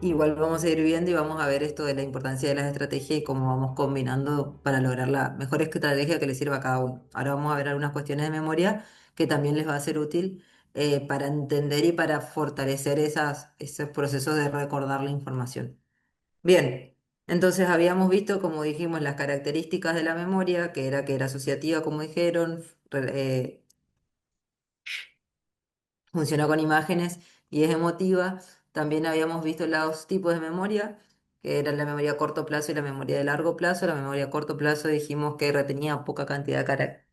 igual vamos a ir viendo y vamos a ver esto de la importancia de las estrategias y cómo vamos combinando para lograr la mejor estrategia que le sirva a cada uno. Ahora vamos a ver algunas cuestiones de memoria que también les va a ser útil para entender y para fortalecer esos procesos de recordar la información. Bien, entonces habíamos visto, como dijimos, las características de la memoria, que era asociativa, como dijeron, funciona con imágenes y es emotiva. También habíamos visto los tipos de memoria, que eran la memoria a corto plazo y la memoria de largo plazo. La memoria a corto plazo dijimos que retenía poca cantidad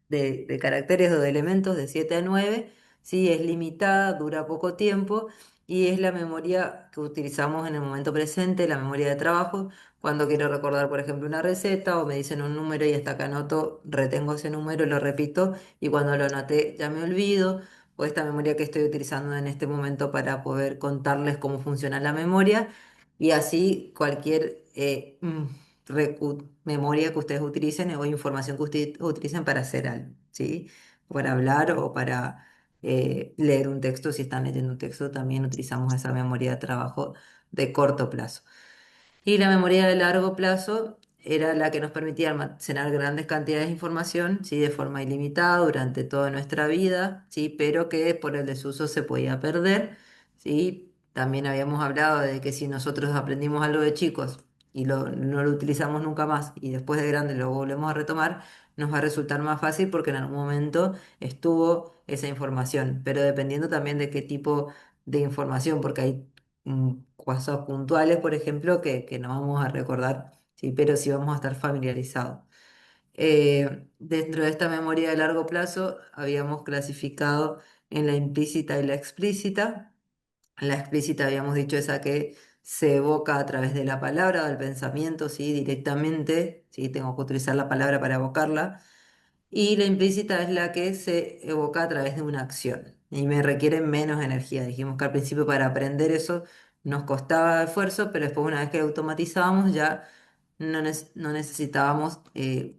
de caracteres o de elementos, de 7 a 9. Sí, es limitada, dura poco tiempo y es la memoria que utilizamos en el momento presente, la memoria de trabajo. Cuando quiero recordar, por ejemplo, una receta o me dicen un número y hasta que anoto, retengo ese número, lo repito y cuando lo anoté ya me olvido o esta memoria que estoy utilizando en este momento para poder contarles cómo funciona la memoria y así cualquier memoria que ustedes utilicen o información que ustedes utilicen para hacer algo, ¿sí? Para hablar o para leer un texto, si están leyendo un texto, también utilizamos esa memoria de trabajo de corto plazo. Y la memoria de largo plazo era la que nos permitía almacenar grandes cantidades de información, ¿sí? De forma ilimitada durante toda nuestra vida, ¿sí? Pero que por el desuso se podía perder, ¿sí? También habíamos hablado de que si nosotros aprendimos algo de chicos y no lo utilizamos nunca más y después de grande lo volvemos a retomar, nos va a resultar más fácil porque en algún momento estuvo esa información, pero dependiendo también de qué tipo de información, porque hay cosas puntuales, por ejemplo, que no vamos a recordar, ¿sí? Pero sí vamos a estar familiarizados. Dentro de esta memoria de largo plazo habíamos clasificado en la implícita y la explícita. La explícita habíamos dicho esa que se evoca a través de la palabra o del pensamiento, ¿sí? Directamente, ¿sí? Tengo que utilizar la palabra para evocarla. Y la implícita es la que se evoca a través de una acción y me requiere menos energía. Dijimos que al principio para aprender eso nos costaba esfuerzo, pero después una vez que lo automatizábamos ya no necesitábamos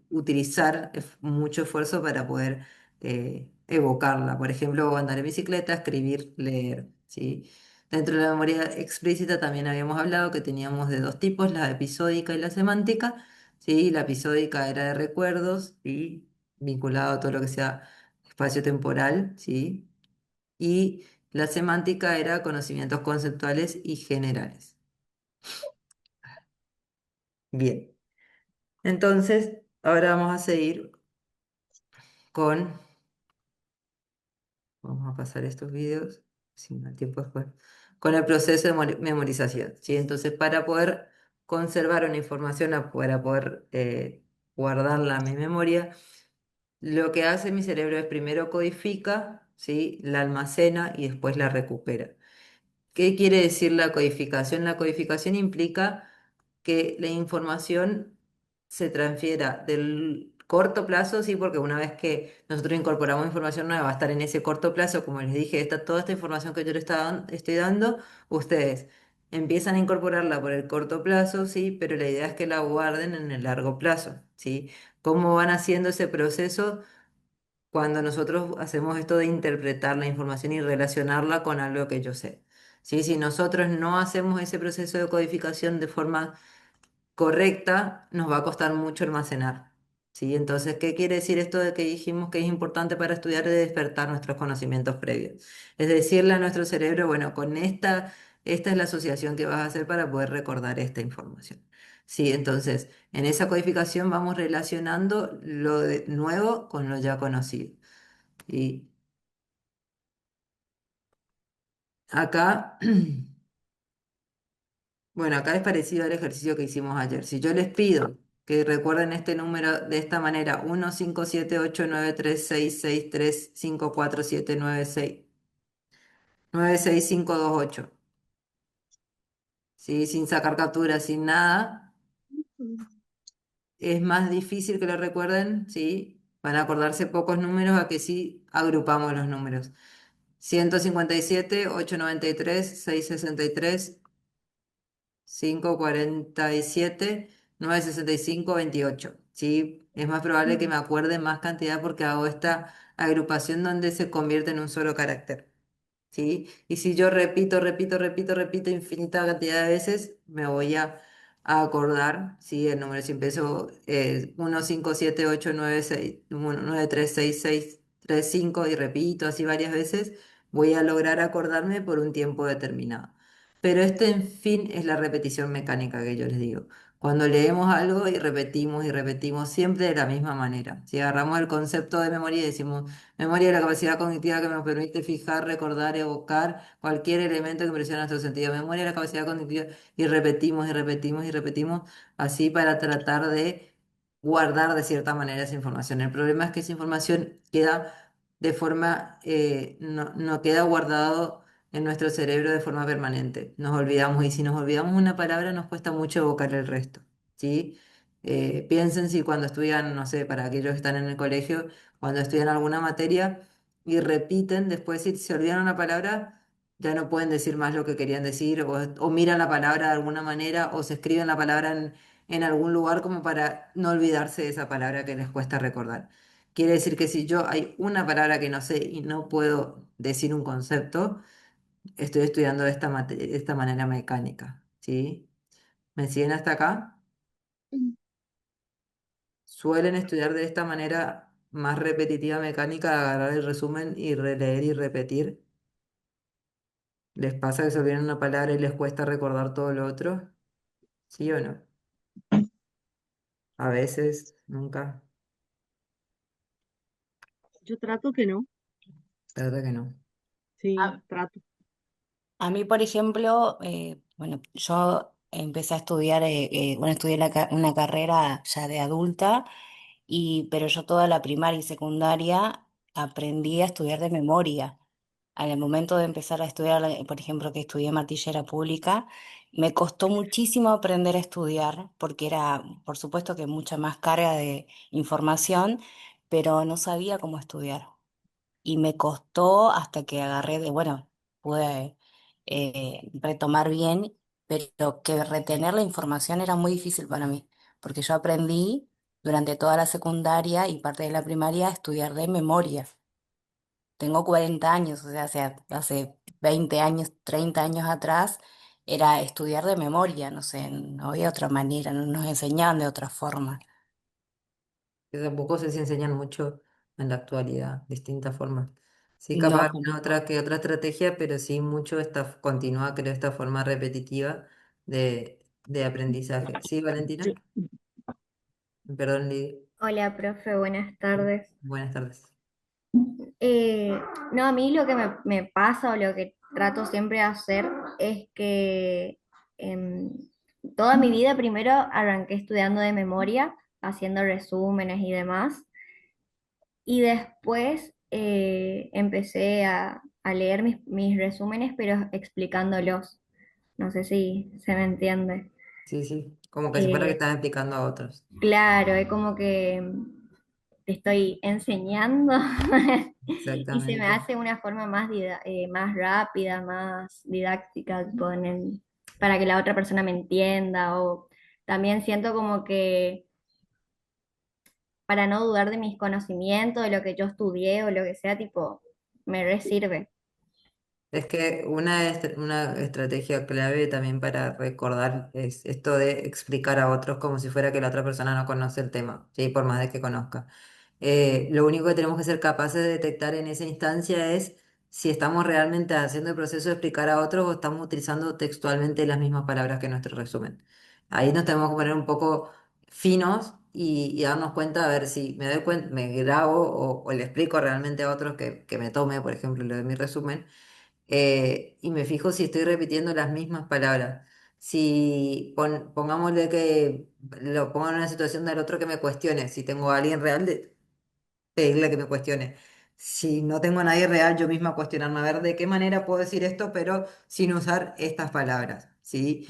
utilizar mucho esfuerzo para poder evocarla. Por ejemplo, andar en bicicleta, escribir, leer, ¿sí? Dentro de la memoria explícita también habíamos hablado que teníamos de dos tipos, la episódica y la semántica. Sí, la episódica era de recuerdos, ¿sí? Vinculado a todo lo que sea espacio temporal, ¿sí? Y la semántica era conocimientos conceptuales y generales. Bien, entonces ahora vamos a seguir con, vamos a pasar estos videos, sin mal tiempo después, con el proceso de memorización, ¿sí? Entonces para poder conservar una información, para poder guardarla en mi memoria, lo que hace mi cerebro es primero codifica, ¿sí? La almacena y después la recupera. ¿Qué quiere decir la codificación? La codificación implica que la información se transfiera del corto plazo, sí, porque una vez que nosotros incorporamos información nueva, va a estar en ese corto plazo, como les dije, toda esta información que yo les estoy dando, ustedes empiezan a incorporarla por el corto plazo, sí, pero la idea es que la guarden en el largo plazo, ¿sí? ¿Cómo van haciendo ese proceso? Cuando nosotros hacemos esto de interpretar la información y relacionarla con algo que yo sé. ¿Sí? Si nosotros no hacemos ese proceso de codificación de forma correcta, nos va a costar mucho almacenar. ¿Sí? Entonces, ¿qué quiere decir esto de que dijimos que es importante para estudiar y despertar nuestros conocimientos previos? Es decirle a nuestro cerebro, bueno, esta es la asociación que vas a hacer para poder recordar esta información. Sí, entonces, en esa codificación vamos relacionando nuevo con lo ya conocido. Y acá, bueno, acá es parecido al ejercicio que hicimos ayer. Si yo les pido que recuerden este número de esta manera, 1578936635479696528, ¿sí? Sin sacar captura, sin nada, es más difícil que lo recuerden, ¿sí? Van a acordarse pocos números a que sí agrupamos los números. 157, 893, 663, 547, 965, 28. ¿Sí? Es más probable que me acuerde más cantidad porque hago esta agrupación donde se convierte en un solo carácter. ¿sí? Y si yo repito infinita cantidad de veces, me voy a acordar, ¿sí? El número, si empiezo 1, 5, 7, 8, 9, 6, 1, 9, 3, 6, 6, 3, 5 y repito así varias veces, voy a lograr acordarme por un tiempo determinado. Pero este, en fin, es la repetición mecánica que yo les digo. Cuando leemos algo y repetimos siempre de la misma manera. Si agarramos el concepto de memoria y decimos, memoria es la capacidad cognitiva que nos permite fijar, recordar, evocar cualquier elemento que impresione nuestro sentido. Memoria es la capacidad cognitiva y repetimos así para tratar de guardar de cierta manera esa información. El problema es que esa información queda de forma, no queda guardado en nuestro cerebro de forma permanente. Nos olvidamos y si nos olvidamos una palabra nos cuesta mucho evocar el resto, ¿sí? Piensen si cuando estudian, no sé, para aquellos que están en el colegio, cuando estudian alguna materia y repiten, después si se olvidan una palabra, ya no pueden decir más lo que querían decir, o miran la palabra de alguna manera, o se escriben la palabra en algún lugar como para no olvidarse de esa palabra que les cuesta recordar. Quiere decir que si yo hay una palabra que no sé y no puedo decir un concepto, estoy estudiando de esta manera mecánica, ¿sí? ¿Me siguen hasta acá? Suelen estudiar de esta manera más repetitiva mecánica, agarrar el resumen y releer y repetir. ¿Les pasa que se olvidan una palabra y les cuesta recordar todo lo otro? ¿Sí o no? A veces, nunca. Yo trato que no, La verdad que no. sí, trato. A mí, por ejemplo, bueno, yo empecé a estudiar, bueno, estudié una carrera ya de adulta, pero yo toda la primaria y secundaria aprendí a estudiar de memoria. Al momento de empezar a estudiar, por ejemplo, que estudié martillera pública, me costó muchísimo aprender a estudiar porque era, por supuesto, que mucha más carga de información, pero no sabía cómo estudiar y me costó hasta que agarré bueno, pude retomar bien, pero que retener la información era muy difícil para mí, porque yo aprendí durante toda la secundaria y parte de la primaria a estudiar de memoria. Tengo 40 años, o sea, hace 20 años, 30 años atrás, era estudiar de memoria, no sé, no había otra manera, no nos enseñaban de otra forma. Que tampoco sé si enseñan mucho en la actualidad, distintas formas. Sí, capaz No, alguna otra que otra estrategia, pero sí mucho continúa, creo, esta forma repetitiva de aprendizaje. ¿Sí, Valentina? Perdón, Hola, profe, buenas tardes. buenas tardes. Eh, no, a mí lo que me pasa o lo que trato siempre de hacer es que em, toda mi vida primero arranqué estudiando de memoria, haciendo resúmenes y demás, y después empecé a leer mis resúmenes, pero explicándolos. No sé si se me entiende. Sí, sí, como que si fuera que Eh, estás explicando a otros. claro, es como que te estoy enseñando y se me Exactamente. hace una forma más rápida, más didáctica, para que la otra persona me entienda o también siento como que para no dudar de mis conocimientos, de lo que yo estudié o lo que sea, tipo, me re sirve. Es que una estrategia clave también para recordar es esto de explicar a otros como si fuera que la otra persona no conoce el tema, ¿sí? Por más de que conozca. Lo único que tenemos que ser capaces de detectar en esa instancia es si estamos realmente haciendo el proceso de explicar a otros o estamos utilizando textualmente las mismas palabras que nuestro resumen. Ahí nos tenemos que poner un poco finos y darnos cuenta a ver si me doy cuenta, me grabo o le explico realmente a otros que me tome, por ejemplo, lo de mi resumen y me fijo si estoy repitiendo las mismas palabras. Si pongámosle que lo pongo en una situación del otro que me cuestione, si tengo a alguien real, pedirle que me cuestione. Si no tengo a nadie real, yo misma cuestionarme a ver de qué manera puedo decir esto, pero sin usar estas palabras, ¿sí?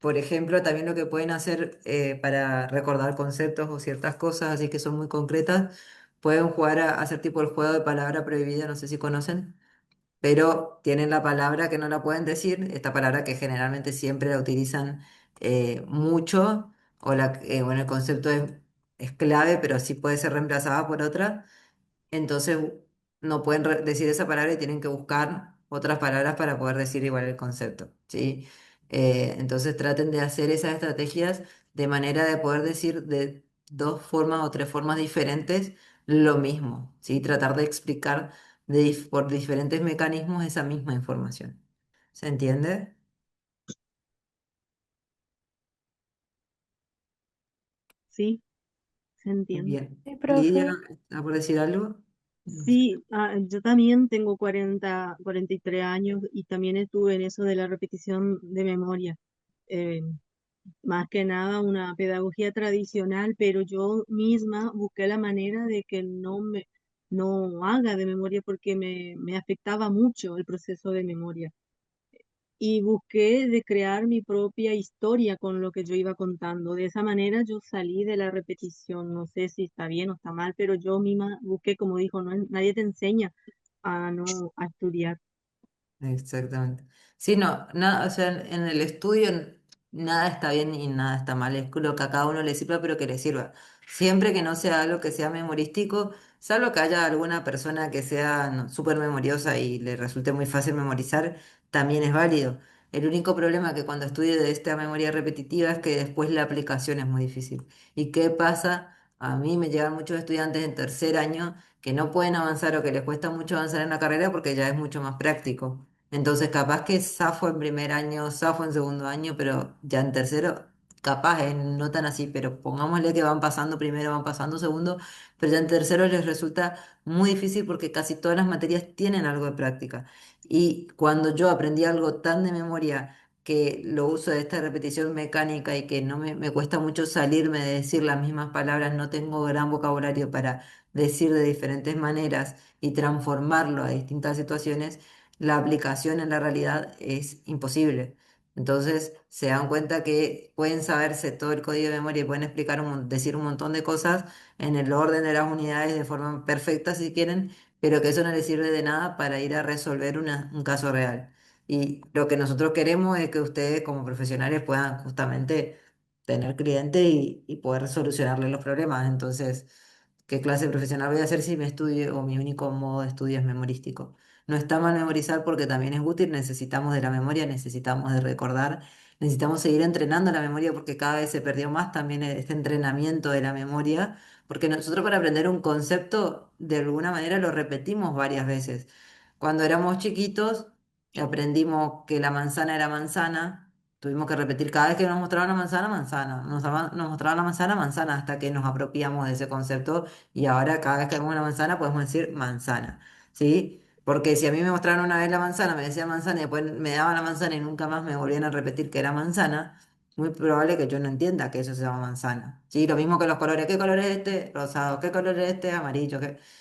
Por ejemplo, también lo que pueden hacer para recordar conceptos o ciertas cosas, así que son muy concretas, pueden jugar a hacer tipo el juego de palabra prohibida, no sé si conocen, pero tienen la palabra que no la pueden decir, esta palabra que generalmente siempre la utilizan mucho, bueno, el concepto es clave, pero sí puede ser reemplazada por otra. Entonces no pueden decir esa palabra y tienen que buscar otras palabras para poder decir igual el concepto, ¿sí? Entonces traten de hacer esas estrategias de manera de poder decir de dos formas o tres formas diferentes lo mismo, ¿sí? Tratar de explicar por diferentes mecanismos esa misma información. ¿Se entiende? Sí, se entiende. Bien. Sí, Lidia, profe. ¿está por decir algo? No sé. Sí, yo también tengo 43 años y también estuve en eso de la repetición de memoria. Eh, Más que nada una pedagogía tradicional, pero yo misma busqué la manera de que no haga de memoria porque me afectaba mucho el proceso de memoria. Y busqué de crear mi propia historia con lo que yo iba contando. De esa manera yo salí de la repetición. No sé si está bien o está mal, pero yo misma busqué, como dijo, no, nadie te enseña a no a estudiar. Exactamente. Sí, no, nada, o sea, en el estudio nada está bien y nada está mal, es lo que a cada uno le sirva, pero que le sirva. Siempre que no sea algo que sea memorístico, salvo que haya alguna persona que sea no, súper memoriosa y le resulte muy fácil memorizar, también es válido. El único problema que cuando estudio de esta memoria repetitiva es que después la aplicación es muy difícil. ¿Y qué pasa? A mí me llegan muchos estudiantes en tercer año que no pueden avanzar o que les cuesta mucho avanzar en la carrera porque ya es mucho más práctico. Entonces, capaz que zafo en primer año, zafo en segundo año, pero ya en tercero, capaz, no tan así, pero pongámosle que van pasando primero, van pasando segundo, pero ya en tercero les resulta muy difícil porque casi todas las materias tienen algo de práctica. Y cuando yo aprendí algo tan de memoria que lo uso de esta repetición mecánica y que no me cuesta mucho salirme de decir las mismas palabras, no tengo gran vocabulario para decir de diferentes maneras y transformarlo a distintas situaciones, la aplicación en la realidad es imposible. Entonces se dan cuenta que pueden saberse todo el código de memoria y pueden explicar decir un montón de cosas en el orden de las unidades de forma perfecta si quieren, pero que eso no les sirve de nada para ir a resolver un caso real. Y lo que nosotros queremos es que ustedes como profesionales puedan justamente tener clientes y poder solucionarles los problemas. Entonces, ¿qué clase de profesional voy a hacer si mi estudio o mi único modo de estudio es memorístico? No está mal memorizar porque también es útil, necesitamos de la memoria, necesitamos de recordar, necesitamos seguir entrenando la memoria porque cada vez se perdió más también este entrenamiento de la memoria, porque nosotros para aprender un concepto de alguna manera lo repetimos varias veces. Cuando éramos chiquitos aprendimos que la manzana era manzana, tuvimos que repetir cada vez que nos mostraban la manzana, manzana, nos mostraban la manzana, manzana, hasta que nos apropiamos de ese concepto y ahora cada vez que vemos una manzana podemos decir manzana. ¿Sí? Porque si a mí me mostraron una vez la manzana, me decía manzana y después me daban la manzana y nunca más me volvían a repetir que era manzana, muy probable que yo no entienda que eso se llama manzana. ¿Sí? Lo mismo que los colores. ¿Qué color es este? Rosado. ¿Qué color es este? Amarillo.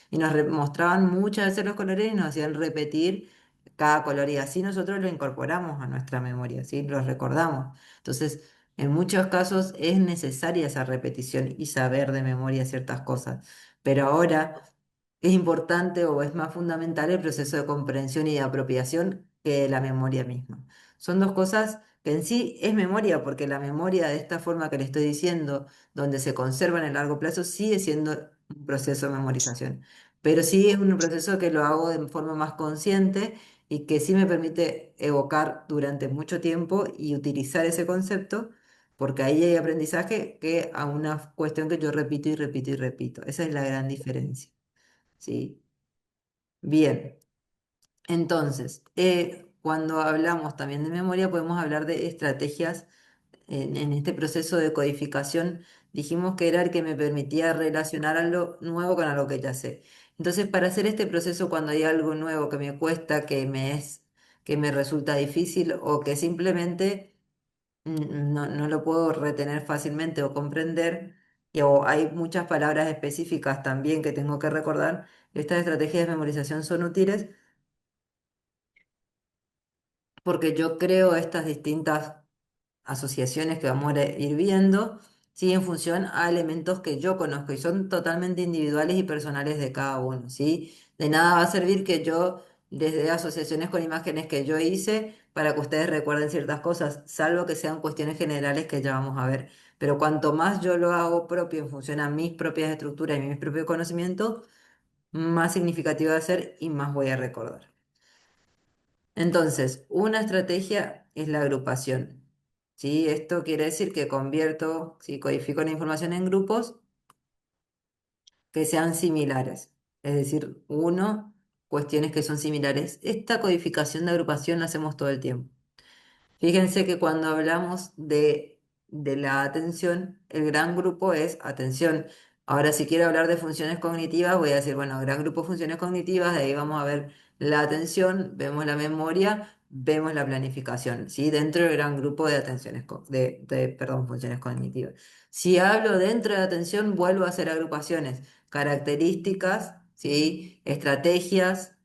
Y nos mostraban muchas veces los colores y nos hacían repetir cada color y así nosotros lo incorporamos a nuestra memoria, ¿sí? Lo recordamos. Entonces, en muchos casos es necesaria esa repetición y saber de memoria ciertas cosas. Pero ahora es importante o es más fundamental el proceso de comprensión y de apropiación que la memoria misma. Son dos cosas que en sí es memoria, porque la memoria de esta forma que le estoy diciendo, donde se conserva en el largo plazo, sigue siendo un proceso de memorización. Pero sí es un proceso que lo hago de forma más consciente y que sí me permite evocar durante mucho tiempo y utilizar ese concepto, porque ahí hay aprendizaje que a una cuestión que yo repito y repito y repito. Esa es la gran diferencia. Sí, bien. Entonces, cuando hablamos también de memoria, podemos hablar de estrategias en este proceso de codificación. Dijimos que era el que me permitía relacionar algo nuevo con algo que ya sé. Entonces, para hacer este proceso, cuando hay algo nuevo que me cuesta, que me resulta difícil o que simplemente no lo puedo retener fácilmente o comprender, o hay muchas palabras específicas también que tengo que recordar. Estas estrategias de memorización son útiles porque yo creo estas distintas asociaciones que vamos a ir viendo, sí, en función a elementos que yo conozco y son totalmente individuales y personales de cada uno, ¿sí? De nada va a servir que yo les dé asociaciones con imágenes que yo hice para que ustedes recuerden ciertas cosas, salvo que sean cuestiones generales que ya vamos a ver. Pero cuanto más yo lo hago propio en función a mis propias estructuras y mis propios conocimientos, más significativa va a ser y más voy a recordar. Entonces, una estrategia es la agrupación. ¿Sí? Esto quiere decir que convierto, ¿sí? Codifico la información en grupos que sean similares. Es decir, uno, cuestiones que son similares. Esta codificación de agrupación la hacemos todo el tiempo. Fíjense que cuando hablamos de la atención, el gran grupo es atención. Ahora, si quiero hablar de funciones cognitivas, voy a decir, bueno, gran grupo de funciones cognitivas, de ahí vamos a ver la atención, vemos la memoria, vemos la planificación, ¿sí? Dentro del gran grupo de atenciones, perdón, funciones cognitivas. Si hablo dentro de la atención, vuelvo a hacer agrupaciones, características, ¿sí? Estrategias,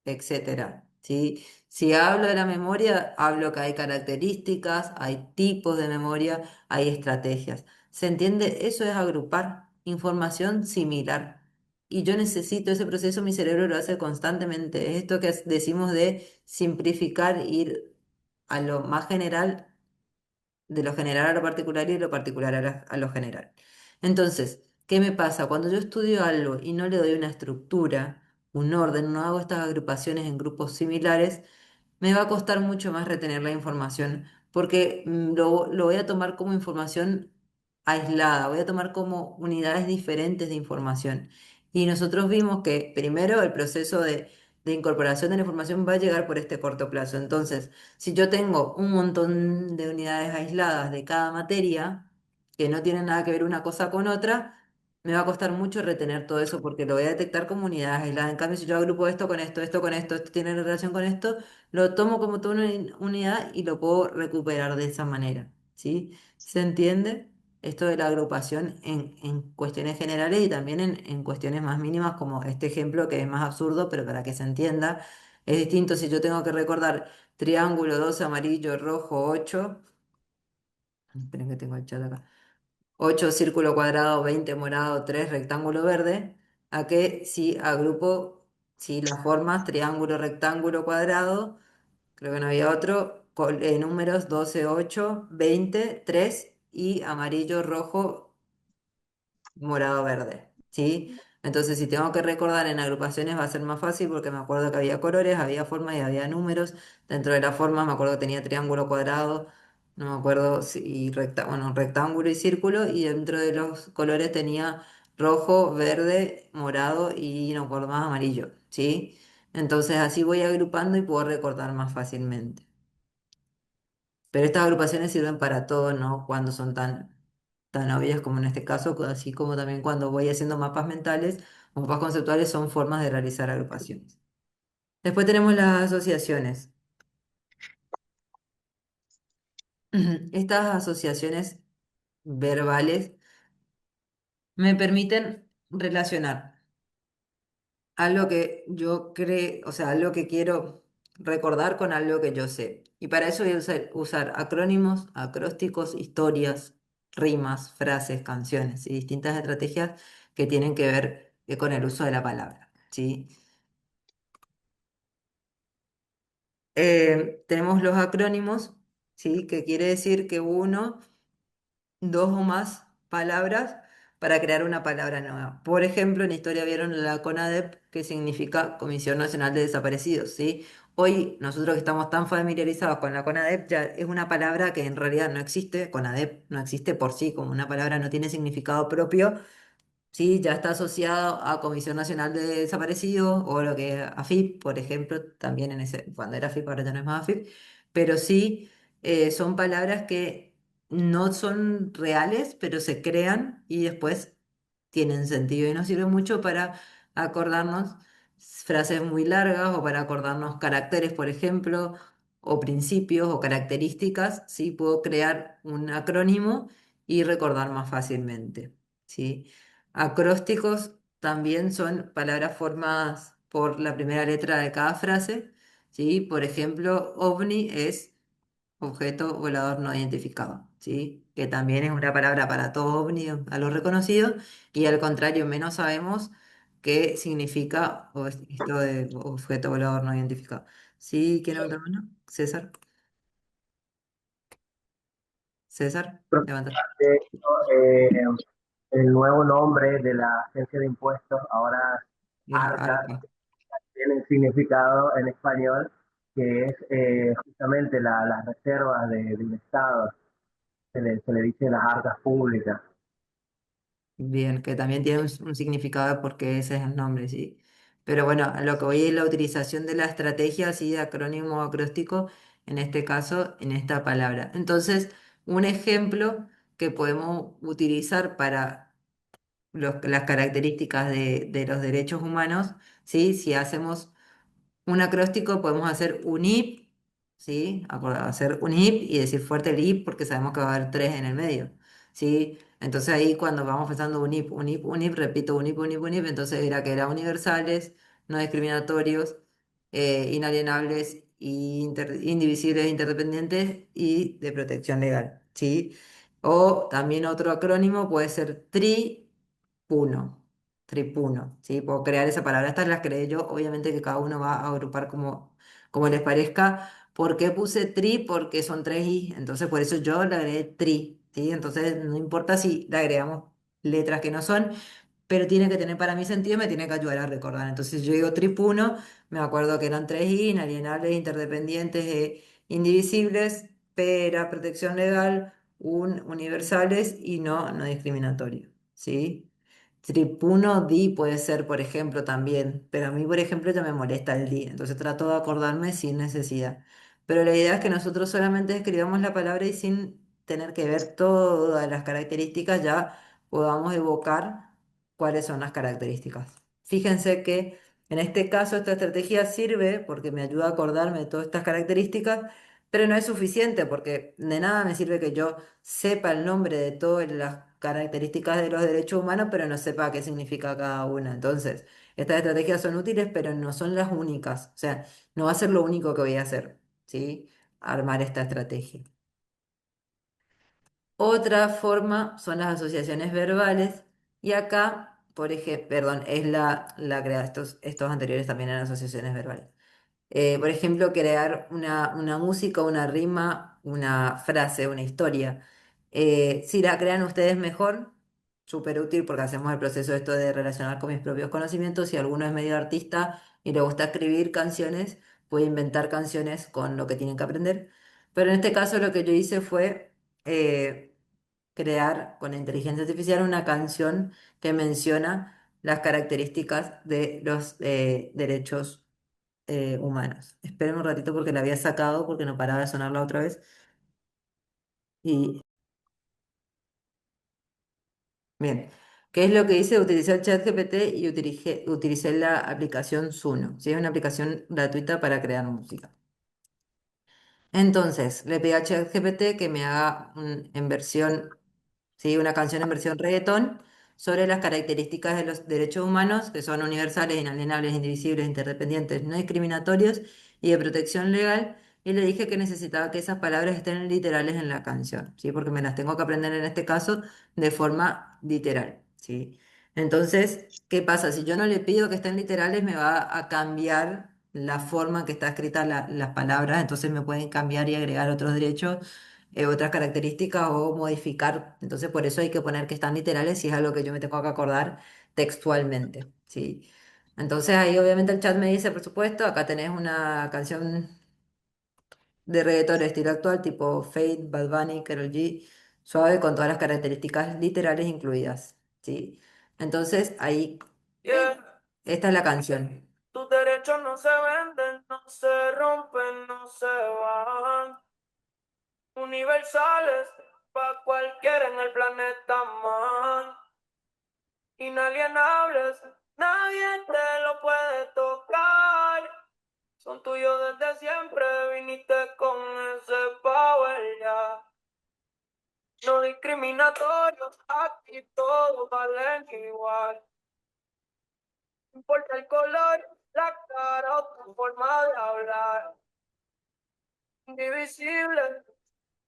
etcétera, ¿sí? Si hablo de la memoria, hablo que hay características, hay tipos de memoria, hay estrategias. ¿Se entiende? Eso es agrupar información similar. Y yo necesito ese proceso, mi cerebro lo hace constantemente. Es esto que decimos de simplificar, ir a lo más general, de lo general a lo particular y de lo particular a lo general. Entonces, ¿qué me pasa? Cuando yo estudio algo y no le doy una estructura, un orden, no hago estas agrupaciones en grupos similares, me va a costar mucho más retener la información porque lo voy a tomar como información aislada, voy a tomar como unidades diferentes de información. Y nosotros vimos que primero el proceso de incorporación de la información va a llegar por este corto plazo. Entonces, si yo tengo un montón de unidades aisladas de cada materia, que no tienen nada que ver una cosa con otra, me va a costar mucho retener todo eso porque lo voy a detectar como unidades aisladas. En cambio, si yo agrupo esto con esto tiene relación con esto, lo tomo como toda una unidad y lo puedo recuperar de esa manera, ¿sí? ¿Se entiende? Esto de la agrupación en cuestiones generales y también en cuestiones más mínimas, como este ejemplo que es más absurdo, pero para que se entienda, es distinto si yo tengo que recordar triángulo 12 amarillo, rojo 8. Esperen que tengo el chat acá. 8 círculo cuadrado, 20 morado, 3 rectángulo verde, a que si agrupo, si las formas triángulo, rectángulo, cuadrado, creo que no había otro, números 12 8 20 3 y amarillo, rojo, morado, verde, ¿sí? Entonces, si tengo que recordar en agrupaciones va a ser más fácil porque me acuerdo que había colores, había formas y había números. Dentro de las formas me acuerdo que tenía triángulo, cuadrado, no me acuerdo si bueno, rectángulo y círculo. Y dentro de los colores tenía rojo, verde, morado y no me acuerdo más, amarillo, ¿sí? Entonces, así voy agrupando y puedo recordar más fácilmente. Pero estas agrupaciones sirven para todo, ¿no? Cuando son tan obvias como en este caso, así como también cuando voy haciendo mapas mentales o mapas conceptuales son formas de realizar agrupaciones. Después tenemos las asociaciones. Estas asociaciones verbales me permiten relacionar algo que yo creo, o sea, algo que quiero recordar con algo que yo sé. Y para eso voy a usar acrónimos, acrósticos, historias, rimas, frases, canciones y distintas estrategias que tienen que ver con el uso de la palabra, ¿sí? Tenemos los acrónimos, ¿sí? Que quiere decir que uno dos o más palabras para crear una palabra nueva. Por ejemplo, en historia vieron la CONADEP, que significa Comisión Nacional de Desaparecidos, ¿sí? Hoy nosotros que estamos tan familiarizados con la CONADEP, ya es una palabra que en realidad no existe. CONADEP no existe por sí, como una palabra no tiene significado propio. Sí, ya está asociado a Comisión Nacional de Desaparecidos o lo que es AFIP, por ejemplo, también en ese, cuando era AFIP, ahora ya no es más AFIP, pero sí son palabras que no son reales, pero se crean y después tienen sentido y nos sirve mucho para acordarnos frases muy largas o para acordarnos caracteres, por ejemplo, o principios o características, sí, puedo crear un acrónimo y recordar más fácilmente, ¿sí? Acrósticos también son palabras formadas por la primera letra de cada frase, ¿sí? Por ejemplo, ovni es objeto volador no identificado, ¿sí? Que también es una palabra para todo ovni, a lo reconocido, y al contrario, menos sabemos qué significa esto de objeto volador no identificado. ¿Sí? ¿Quién levanta la mano? César. César, levanta. De hecho, el nuevo nombre de la agencia de impuestos ahora arca, arca. tiene el significado en español, que es justamente las reservas de un Estado, se le dice las arcas públicas. Bien, que también tiene un significado porque ese es el nombre, sí. Pero bueno, a lo que voy es la utilización de la estrategia, así de acrónimo o acróstico, en este caso, en esta palabra. Entonces, un ejemplo que podemos utilizar para las características de los derechos humanos, ¿sí? Si hacemos un acróstico, podemos hacer un IP, ¿sí? Hacer un IP y decir fuerte el IP porque sabemos que va a haber tres en el medio, ¿sí? Entonces ahí cuando vamos pensando un IP, un IP, un IP, repito, un IP, un IP, un IP, entonces era que eran universales, no discriminatorios, inalienables, indivisibles, interdependientes y de protección legal, ¿sí? O también otro acrónimo puede ser TRIPUNO. Tripuno, ¿sí? Puedo crear esa palabra, estas las creé yo, obviamente que cada uno va a agrupar como les parezca. ¿Por qué puse tri? Porque son tres i, entonces por eso yo le agregué tri, ¿sí? Entonces no importa si le agregamos letras que no son, pero tiene que tener para mi sentido, me tiene que ayudar a recordar. Entonces yo digo tripuno, me acuerdo que eran tres i, inalienables, interdependientes e indivisibles, pera, protección legal, universales y no discriminatorio, ¿sí? Tripuno di puede ser, por ejemplo, también, pero a mí, por ejemplo, ya me molesta el di, entonces trato de acordarme sin necesidad. Pero la idea es que nosotros solamente escribamos la palabra y sin tener que ver todas las características ya podamos evocar cuáles son las características. Fíjense que en este caso esta estrategia sirve porque me ayuda a acordarme de todas estas características, pero no es suficiente porque de nada me sirve que yo sepa el nombre de todas las características de los derechos humanos, pero no sepa qué significa cada una. Entonces, estas estrategias son útiles, pero no son las únicas. O sea, no va a ser lo único que voy a hacer, ¿sí? Armar esta estrategia. Otra forma son las asociaciones verbales y acá, por ejemplo, perdón, es estos anteriores también eran asociaciones verbales. Por ejemplo, crear una música, una rima, una frase, una historia. Si la crean ustedes mejor, súper útil porque hacemos el proceso esto de relacionar con mis propios conocimientos. Si alguno es medio artista y le gusta escribir canciones, puede inventar canciones con lo que tienen que aprender. Pero en este caso lo que yo hice fue crear con la inteligencia artificial una canción que menciona las características de los derechos humanos. Esperen un ratito porque la había sacado porque no paraba de sonar la otra vez. Y bien, ¿qué es lo que hice? Utilicé el chat GPT y utilicé la aplicación Suno. Sí, es una aplicación gratuita para crear música. Entonces, le pedí a ChatGPT que me haga en versión, ¿sí? Una canción en versión reggaetón sobre las características de los derechos humanos, que son universales, inalienables, indivisibles, interdependientes, no discriminatorios y de protección legal. Y le dije que necesitaba que esas palabras estén literales en la canción, ¿sí? Porque me las tengo que aprender en este caso de forma literal, ¿sí? Entonces, ¿qué pasa? Si yo no le pido que estén literales, me va a cambiar la forma en que está escrita las palabras, entonces me pueden cambiar y agregar otros derechos, otras características o modificar. Entonces, por eso hay que poner que están literales y es algo que yo me tengo que acordar textualmente, ¿sí? Entonces ahí obviamente el chat me dice, por supuesto, acá tenés una canción de reggaetón de estilo actual, tipo Fade, Bad Bunny, Karol G, suave, con todas las características literales incluidas, ¿sí? Entonces ahí, esta es la canción. Tus derechos no se venden, no se rompen, no se van. Universales para cualquiera en el planeta, man. Inalienables, nadie te lo puede tocar. Son tuyos desde siempre, viniste con ese power ya. No discriminatorios, aquí todos valen igual. No importa el color, la cara o tu forma de hablar. Indivisible,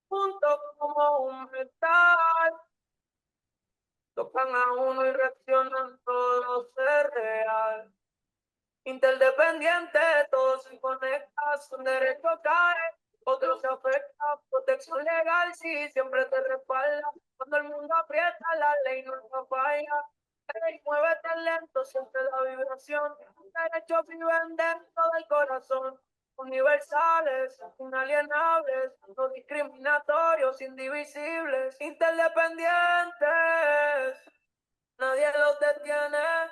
juntos como un metal. Tocan a uno y reaccionan todos es real. Interdependiente, todos se conectan, un derecho cae, otro se afecta, protección legal, sí, siempre te respalda. Cuando el mundo aprieta, la ley no falla. Ey, muévete lento, siente la vibración. Derechos viven dentro del corazón. Universales, inalienables, no discriminatorios, indivisibles, interdependientes. Nadie los detiene.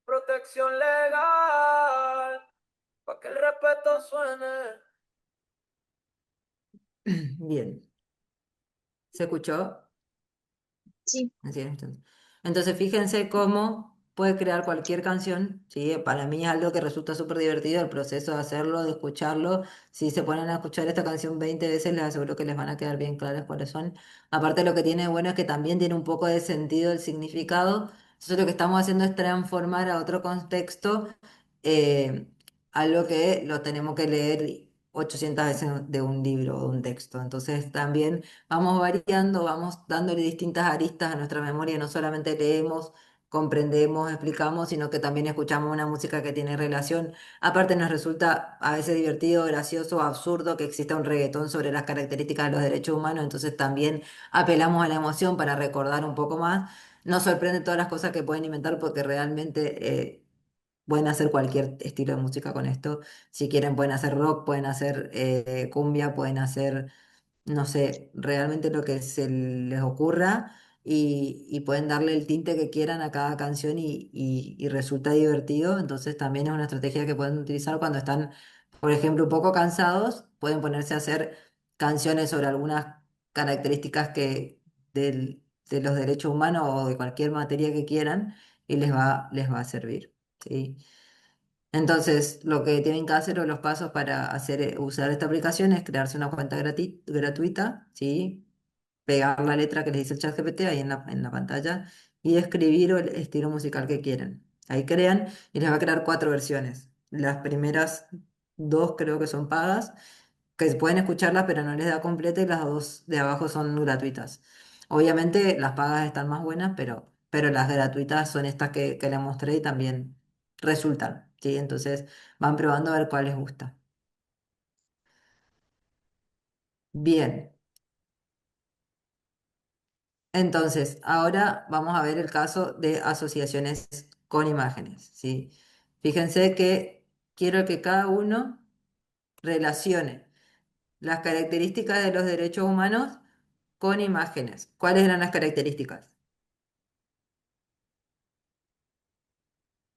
Protección legal, para que el respeto suene. Bien, ¿se escuchó? Sí. Así es, entonces, fíjense cómo puede crear cualquier canción, ¿sí? Para mí es algo que resulta súper divertido el proceso de hacerlo, de escucharlo. Si se ponen a escuchar esta canción 20 veces, les aseguro que les van a quedar bien claras cuáles son. Aparte, lo que tiene de bueno es que también tiene un poco de sentido el significado. Entonces, lo que estamos haciendo es transformar a otro contexto eh, algo que lo tenemos que leer 800 veces de un libro o de un texto. Entonces, también vamos variando, vamos dándole distintas aristas a nuestra memoria, no solamente leemos, comprendemos, explicamos, sino que también escuchamos una música que tiene relación. Aparte nos resulta a veces divertido, gracioso, absurdo que exista un reggaetón sobre las características de los derechos humanos, entonces también apelamos a la emoción para recordar un poco más. Nos sorprende todas las cosas que pueden inventar porque realmente pueden hacer cualquier estilo de música con esto. Si quieren pueden hacer rock, pueden hacer cumbia, pueden hacer no sé, realmente lo que se les ocurra y pueden darle el tinte que quieran a cada canción y resulta divertido. Entonces también es una estrategia que pueden utilizar cuando están, por ejemplo, un poco cansados, pueden ponerse a hacer canciones sobre algunas características de los derechos humanos o de cualquier materia que quieran y les va a servir. ¿Sí? Entonces, lo que tienen que hacer o los pasos para hacer, usar esta aplicación es crearse una cuenta gratuita, ¿sí? Pegar la letra que les dice el chat GPT ahí en la pantalla y escribir el estilo musical que quieren. Ahí crean y les va a crear cuatro versiones. Las primeras dos creo que son pagas, que pueden escucharlas pero no les da completa y las dos de abajo son gratuitas. Obviamente las pagas están más buenas, pero las gratuitas son estas que les mostré y también resultan, ¿sí? Entonces van probando a ver cuál les gusta. Bien. Entonces, ahora vamos a ver el caso de asociaciones con imágenes, ¿sí? Fíjense que quiero que cada uno relacione las características de los derechos humanos con imágenes. ¿Cuáles eran las características?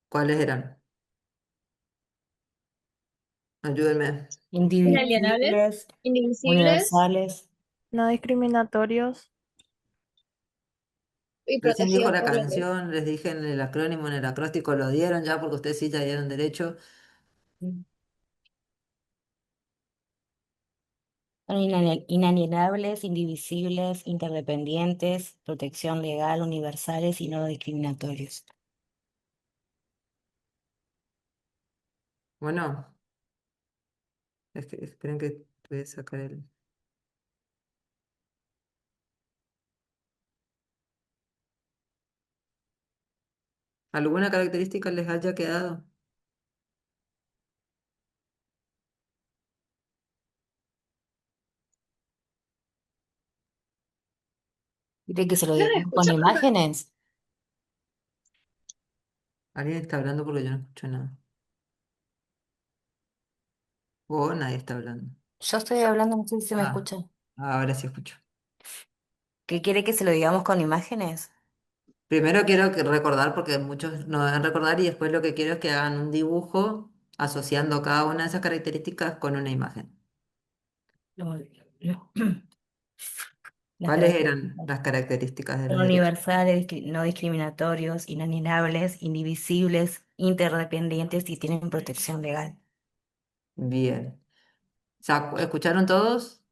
¿Cuáles eran? Ayúdenme. Inalienables, Indivisibles, indivisibles, universales. No discriminatorios. y Recién dijo protegidos la por la ley. canción, les dije en el acrónimo, en el acróstico, lo dieron ya porque ustedes sí ya dieron derecho. Son inalienables, indivisibles, interdependientes, protección legal, universales y no discriminatorios. Bueno, esperen que voy a sacar el... ¿Alguna característica les haya quedado? ¿Quiere que se lo ¿Los digamos con escucho? imágenes? ¿Alguien está hablando porque yo no escucho nada? O nadie está hablando. Yo estoy hablando, no sé si se me Ah, escucha. ahora sí escucho. ¿Qué quiere que se lo digamos con imágenes? Primero quiero que recordar, porque muchos no deben recordar, y después lo que quiero es que hagan un dibujo asociando cada una de esas características con una imagen. Lo- Las ¿Cuáles eran características. las características de Son los derechos? universales, no discriminatorios, inalienables, indivisibles, interdependientes y tienen protección legal. Bien. ¿Escucharon todos?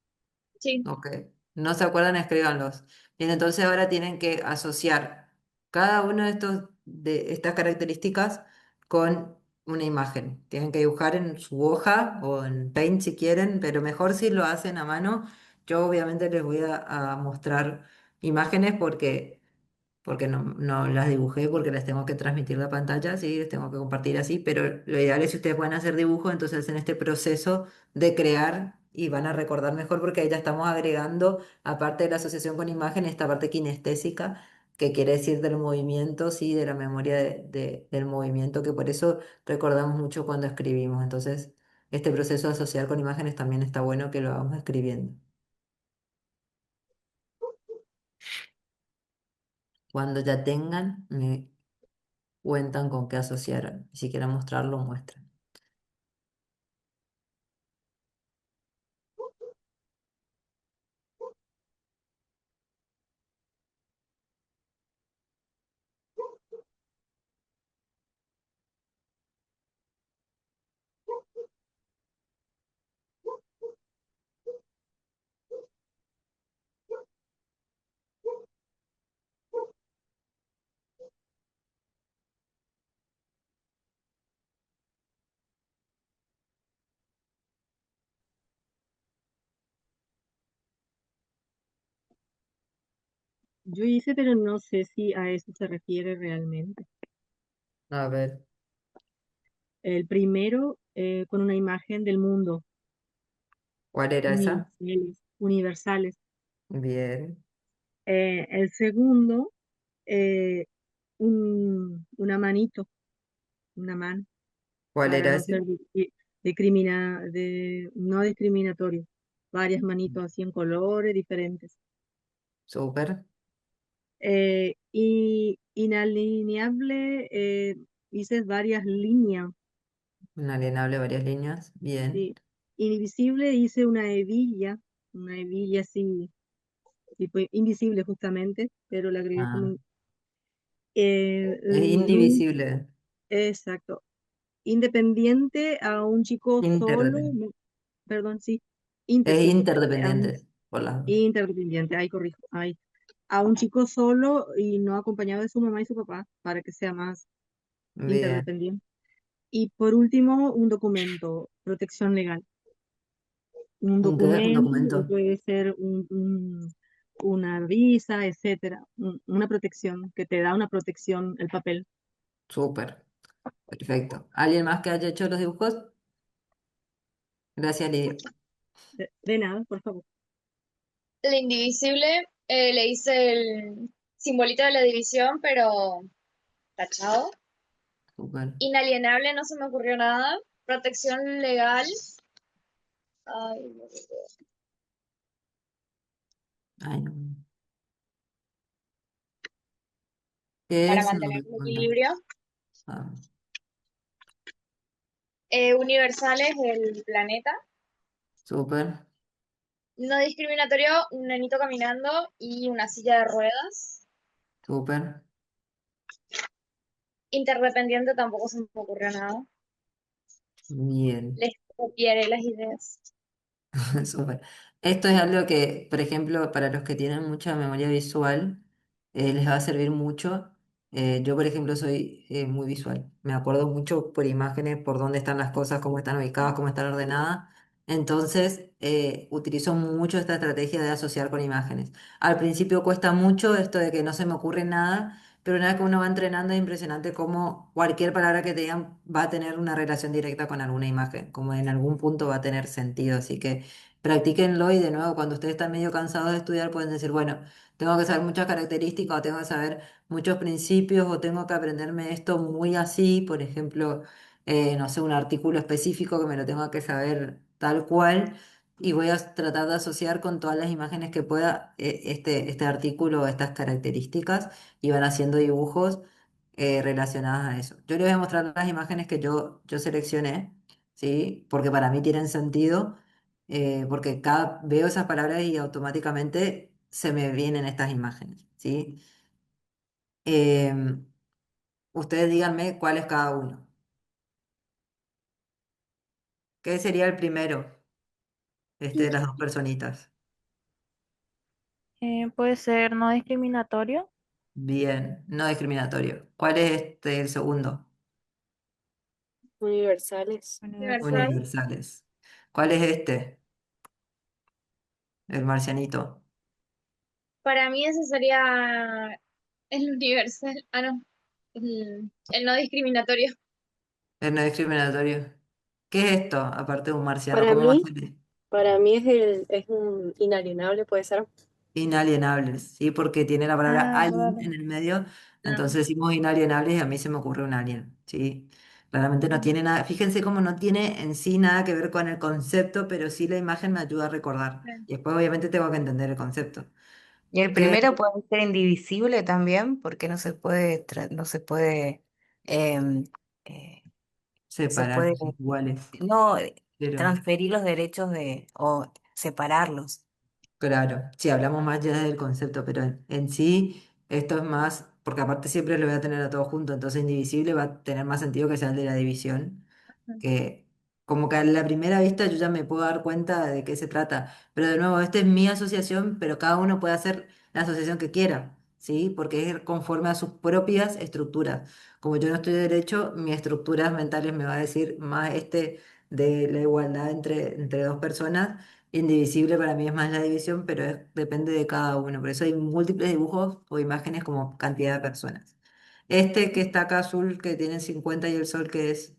Sí. Ok. ¿No se acuerdan? Escríbanlos. Bien, entonces ahora tienen que asociar cada uno de estas características con una imagen. Tienen que dibujar en su hoja o en Paint si quieren, pero mejor si lo hacen a mano. Yo obviamente les voy a mostrar imágenes porque no las dibujé, porque las tengo que transmitir la pantalla, sí, les tengo que compartir así, pero lo ideal es si ustedes pueden hacer dibujos, entonces hacen este proceso de crear y van a recordar mejor porque ahí ya estamos agregando, aparte de la asociación con imagen, esta parte kinestésica que quiere decir del movimiento, sí, de la memoria del movimiento, que por eso recordamos mucho cuando escribimos. Entonces, este proceso de asociar con imágenes también está bueno que lo hagamos escribiendo. Cuando ya tengan, me cuentan con qué asociaron. Si quieren mostrarlo, muestran. Yo hice, pero no sé si a eso se refiere realmente. A ver, El primero con una imagen del mundo, ¿cuál era esa? universales, universales. Bien. El segundo, eh, una manito, una mano, ¿Cuál para era no ese? ser no discriminatorio. Varias manitos así en colores diferentes. Súper. Y inalineable, hice varias líneas. Inalienable, varias líneas. Bien. Sí. Invisible hice una hebilla así, tipo invisible justamente, pero le agregué como Ah, es el indivisible. exacto. Independiente a un chico solo, Interdependiente. perdón, sí, Es sí, interdependiente. Por las dos. interdependiente, ahí corrijo, ahí. A un chico solo y no acompañado de su mamá y su papá, para que sea más Bien. interdependiente. Y por último, un documento, protección legal. Un ¿Un qué? ¿Un documento, o documento? puede ser una visa, etcétera, una protección, que te da una protección el papel. Súper. Perfecto. ¿Alguien más que haya hecho los dibujos? Gracias, Lidia. De nada, por favor. El indivisible, le hice el simbolito de la división, pero tachado. Súper. Inalienable, no se me ocurrió nada. Protección legal. Ay, no sé. Ay, no. ¿Qué Para es? No mantener me el cuenta. equilibrio. Ah, Universales, el planeta. súper. No discriminatorio, un nenito caminando y una silla de ruedas. Súper. Interdependiente tampoco se me ocurrió nada. Bien. Les copiaré las ideas. Súper. Esto es algo que, por ejemplo, para los que tienen mucha memoria visual, les va a servir mucho. Yo, por ejemplo, soy muy visual. Me acuerdo mucho por imágenes, por dónde están las cosas, cómo están ubicadas, cómo están ordenadas. Entonces, utilizo mucho esta estrategia de asociar con imágenes. Al principio cuesta mucho esto de que no se me ocurre nada, pero una vez que uno va entrenando es impresionante cómo cualquier palabra que te digan va a tener una relación directa con alguna imagen, como en algún punto va a tener sentido. Así que practíquenlo y de nuevo, cuando ustedes están medio cansados de estudiar, pueden decir, bueno, tengo que saber muchas características o tengo que saber muchos principios o tengo que aprenderme esto muy así, por ejemplo, no sé, un artículo específico que me lo tengo que saber tal cual y voy a tratar de asociar con todas las imágenes que pueda este artículo, estas características y van haciendo dibujos relacionados a eso. Yo les voy a mostrar las imágenes que yo seleccioné, ¿sí? Porque para mí tienen sentido porque veo esas palabras y automáticamente se me vienen estas imágenes, ¿sí? Em, Ustedes díganme cuál es cada uno. ¿Qué sería el primero, de las dos personitas? Puede ser no discriminatorio. Bien, no discriminatorio. ¿Cuál es el segundo? Universales. Universal. Universal. Universales. ¿Cuál es este? El marcianito. Para mí ese sería el universal. Ah, no. El no discriminatorio. El no discriminatorio. ¿Qué es esto, aparte de un marciano? Para ¿Cómo va a mí, ser? para mí es un inalienable, puede ser. Inalienables, ¿sí? Porque tiene la palabra Ah, alien claro. en el medio, Ah, entonces decimos inalienables y a mí se me ocurre un alien, ¿sí? Claramente no tiene nada, fíjense cómo no tiene en sí nada que ver con el concepto, pero sí la imagen me ayuda a recordar. sí. Y después obviamente tengo que entender el concepto. Y el Que primero puede ser indivisible también, porque no se puede, em, eh, se separar, puede, iguales, no, pero transferir los derechos o separarlos. claro, sí, hablamos más ya del concepto, pero en sí esto es más, porque aparte siempre lo voy a tener a todo junto, entonces indivisible va a tener más sentido que sea el de la división, que como que a la primera vista yo ya me puedo dar cuenta de qué se trata. Pero de nuevo, esta es mi asociación, pero cada uno puede hacer la asociación que quiera, ¿sí? Porque es conforme a sus propias estructuras. Como yo no estoy de derecho, mis estructuras mentales me va a decir más este de la igualdad entre dos personas. Indivisible para mí es más la división, pero depende de cada uno. Por eso hay múltiples dibujos o imágenes como cantidad de personas. Este que está acá azul, que tiene 50 y el sol que es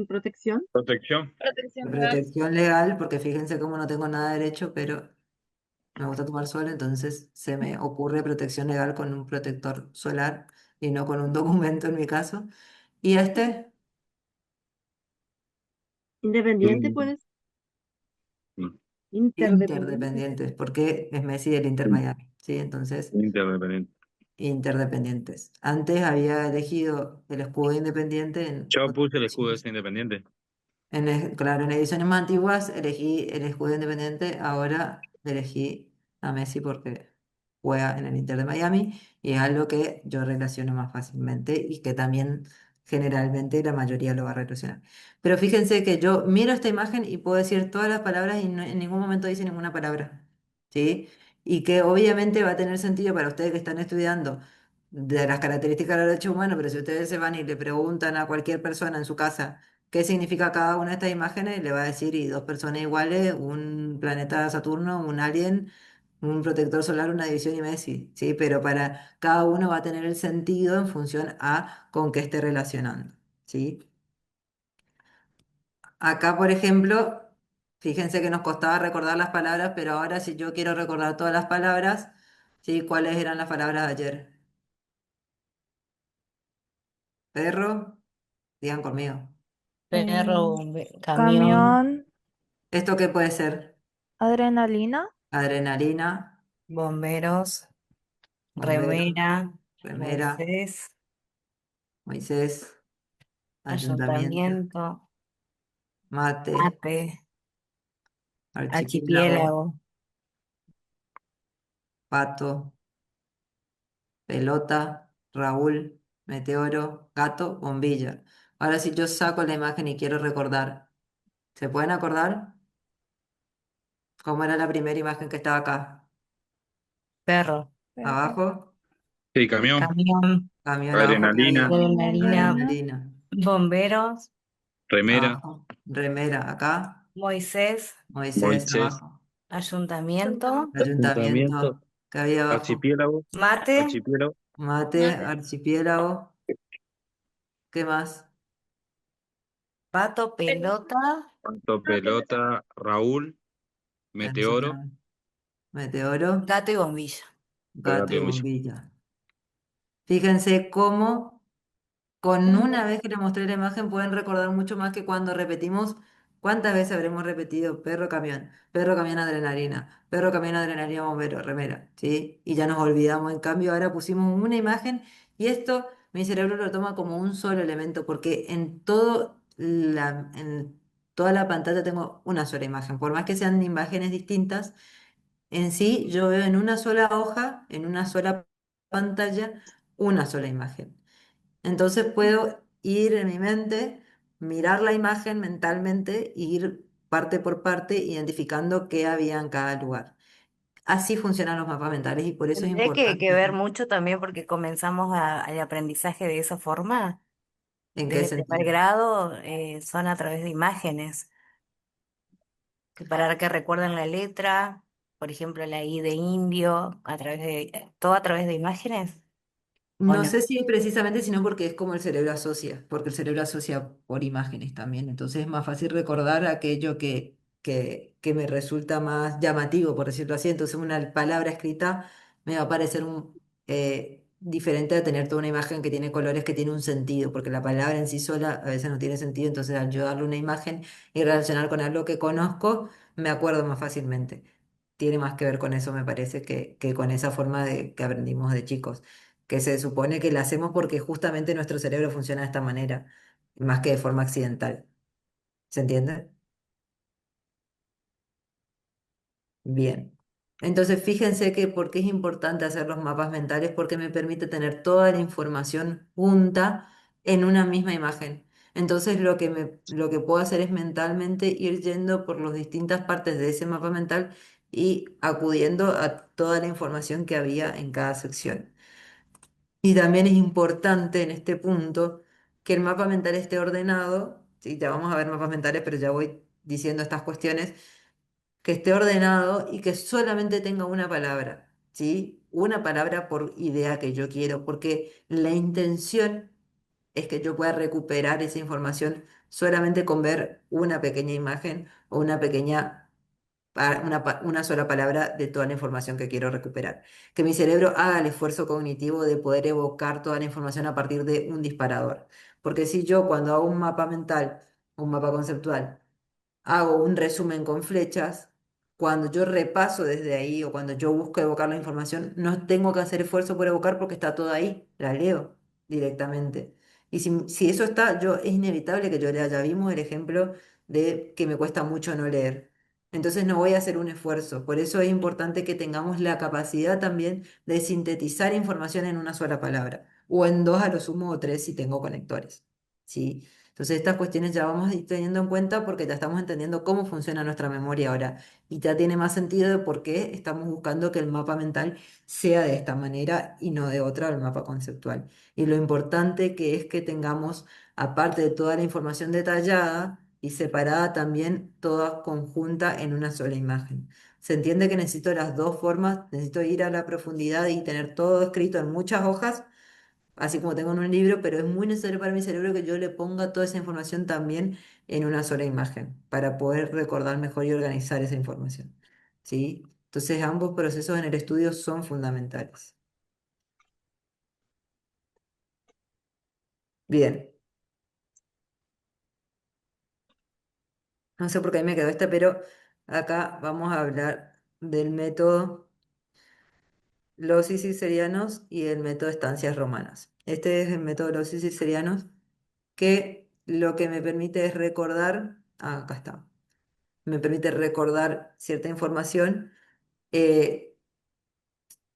Protección. Protección. Protección de legal. protección legal, porque fíjense cómo no tengo nada de derecho, pero me gusta tomar sol, entonces se me ocurre protección legal con un protector solar y no con un documento en mi caso. Y este, Independiente, Mm, pues, mm, interdependiente. interdependientes, porque es Messi del Inter mm. Miami, ¿sí? Entonces, Interdependiente. interdependientes. Antes había elegido el escudo independiente en Yo otras puse el escudo ediciones. ese independiente. Claro, en ediciones más antiguas elegí el escudo independiente, ahora elegí a Messi porque juega en el Inter de Miami y es algo que yo relaciono más fácilmente y que también generalmente la mayoría lo va a relacionar. Pero fíjense que yo miro esta imagen y puedo decir todas las palabras y en ningún momento dice ninguna palabra, ¿sí? Y que obviamente va a tener sentido para ustedes que están estudiando de las características del derecho humano, pero si ustedes se van y le preguntan a cualquier persona en su casa, qué significa cada una de estas imágenes, le va a decir, y dos personas iguales, un planeta Saturno, un alien, un protector solar, una división y Messi, ¿sí? Pero para cada uno va a tener el sentido en función a con qué esté relacionando, ¿sí? Acá, por ejemplo, fíjense que nos costaba recordar las palabras, pero ahora si yo quiero recordar todas las palabras, ¿sí? ¿Cuáles eran las palabras de ayer? Perro, digan conmigo. Perro, Em, camión, camión, ¿Esto qué puede ser? adrenalina, Adrenalina, bomberos, bombero, remera, remera, Moisés, Moisés, ayuntamiento, ayuntamiento, mate, APE, archipiélago, archipiélago, pato, pelota, Raúl, meteoro, gato, bombilla. Ahora si yo saco la imagen y quiero recordar, ¿se pueden acordar cómo era la primera imagen que estaba acá? perro, perro, Abajo, Sí, camión. camión, camión abajo que Adrenalina. había, adrenalina, adrenalina, adrenalina, bomberos, Remera. abajo, remera, acá, Moisés, Moisés Moisés. abajo, ayuntamiento, Ayuntamiento. ayuntamiento que había abajo, Archipiélago. mate, Archipiélago. mate, Mate. archipiélago, ¿qué más? pato, pelota, Panto, pelota. Raúl. Meteoro. Ayuntamiento. Meteoro, gato y bombilla. gato Gato y y bombilla. bombilla. Fíjense cómo con una vez que les mostré la imagen pueden recordar mucho más que cuando repetimos. ¿Cuántas veces habremos repetido perro, camión, adrenalina, perro, camión, adrenalina, bombero, remera? ¿Sí? Y ya nos olvidamos. En cambio, ahora pusimos una imagen y esto mi cerebro lo toma como un solo elemento porque en toda la pantalla tengo una sola imagen. Por más que sean imágenes distintas, en sí yo veo en una sola hoja, en una sola pantalla, una sola imagen. Entonces puedo ir en mi mente, mirar la imagen mentalmente e ir parte por parte identificando qué había en cada lugar. Así funcionan los mapas mentales y por eso es Tendré que importante. ver mucho también porque comenzamos el aprendizaje de esa forma. ¿En qué Desde primer sentido? grado son a través de imágenes, que para que recuerden la letra, por ejemplo la I de indio, todo a través de imágenes, ¿o No no? sé si precisamente, sino porque es como el cerebro asocia, porque el cerebro asocia por imágenes también. Entonces es más fácil recordar aquello que que me resulta más llamativo, por decirlo así. Entonces una palabra escrita me va a parecer diferente a tener toda una imagen que tiene colores, que tiene un sentido, porque la palabra en sí sola a veces no tiene sentido, entonces al yo darle una imagen y relacionar con algo que conozco, me acuerdo más fácilmente. Tiene más que ver con eso, me parece, que con esa forma de, que aprendimos de chicos, que se supone que la hacemos porque justamente nuestro cerebro funciona de esta manera, más que de forma accidental. ¿Se entiende? Bien. Entonces, fíjense que por qué es importante hacer los mapas mentales, porque me permite tener toda la información junta en una misma imagen. Entonces, lo que puedo hacer es mentalmente ir yendo por las distintas partes de ese mapa mental y acudiendo a toda la información que había en cada sección. Y también es importante en este punto que el mapa mental esté ordenado. Sí, ya vamos a ver mapas mentales, pero ya voy diciendo estas cuestiones, que esté ordenado y que solamente tenga una palabra, ¿sí? Una palabra por idea que yo quiero, porque la intención es que yo pueda recuperar esa información solamente con ver una pequeña imagen o una sola palabra de toda la información que quiero recuperar. Que mi cerebro haga el esfuerzo cognitivo de poder evocar toda la información a partir de un disparador. Porque si yo cuando hago un mapa mental, un mapa conceptual, hago un resumen con flechas, cuando yo repaso desde ahí o cuando yo busco evocar la información, no tengo que hacer esfuerzo por evocar porque está todo ahí, la leo directamente. Y si eso está, es inevitable que yo lea. Ya vimos el ejemplo de que me cuesta mucho no leer. Entonces no voy a hacer un esfuerzo. Por eso es importante que tengamos la capacidad también de sintetizar información en una sola palabra, o en dos a lo sumo, o tres si tengo conectores. ¿Sí? Entonces, estas cuestiones ya vamos a ir teniendo en cuenta porque ya estamos entendiendo cómo funciona nuestra memoria ahora. Y ya tiene más sentido de por qué estamos buscando que el mapa mental sea de esta manera y no de otra, el mapa conceptual. Y lo importante que es que tengamos, aparte de toda la información detallada y separada, también toda conjunta en una sola imagen. Se entiende que necesito las dos formas, necesito ir a la profundidad y tener todo escrito en muchas hojas así como tengo en un libro, pero es muy necesario para mi cerebro que yo le ponga toda esa información también en una sola imagen para poder recordar mejor y organizar esa información. ¿Sí? Entonces ambos procesos en el estudio son fundamentales. Bien, no sé por qué ahí me quedó esta, pero acá vamos a hablar del método los sicilianos y el método estancias romanas. Este es el método de los sicilianos que lo que me permite es recordar, acá está, me permite recordar cierta información eh,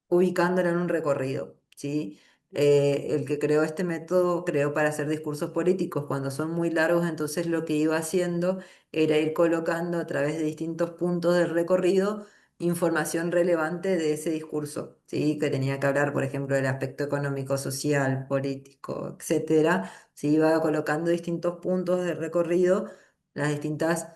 ubicándola en un recorrido, ¿sí? El que creó este método creó para hacer discursos políticos. Cuando son muy largos, entonces lo que iba haciendo era ir colocando a través de distintos puntos del recorrido información relevante de ese discurso, ¿sí? Que tenía que hablar, por ejemplo, del aspecto económico, social, político, etcétera. Se iba colocando distintos puntos del recorrido, las distintas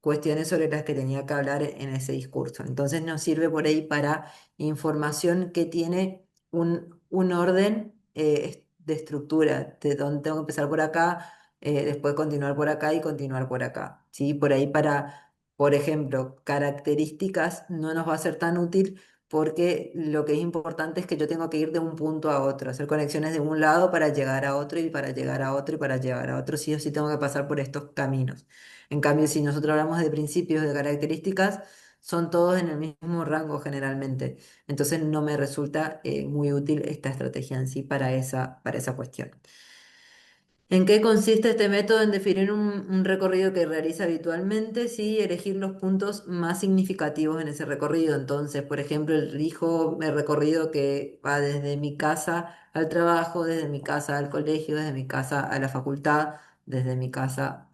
cuestiones sobre las que tenía que hablar en ese discurso. Entonces nos sirve por ahí para información que tiene un orden de estructura, de donde tengo que empezar por acá, después continuar por acá y continuar por acá. ¿Sí? Por ahí para, por ejemplo, características no nos va a ser tan útil porque lo que es importante es que yo tengo que ir de un punto a otro, hacer conexiones de un lado para llegar a otro y para llegar a otro y para llegar a otro, sí o sí tengo que pasar por estos caminos. En cambio, si nosotros hablamos de principios, de características, son todos en el mismo rango generalmente. Entonces no me resulta muy útil esta estrategia en sí para esa cuestión. ¿En qué consiste este método? En definir un recorrido que realiza habitualmente, sí, elegir los puntos más significativos en ese recorrido. Entonces, por ejemplo, elijo el recorrido que va desde mi casa al trabajo, desde mi casa al colegio, desde mi casa a la facultad, desde mi casa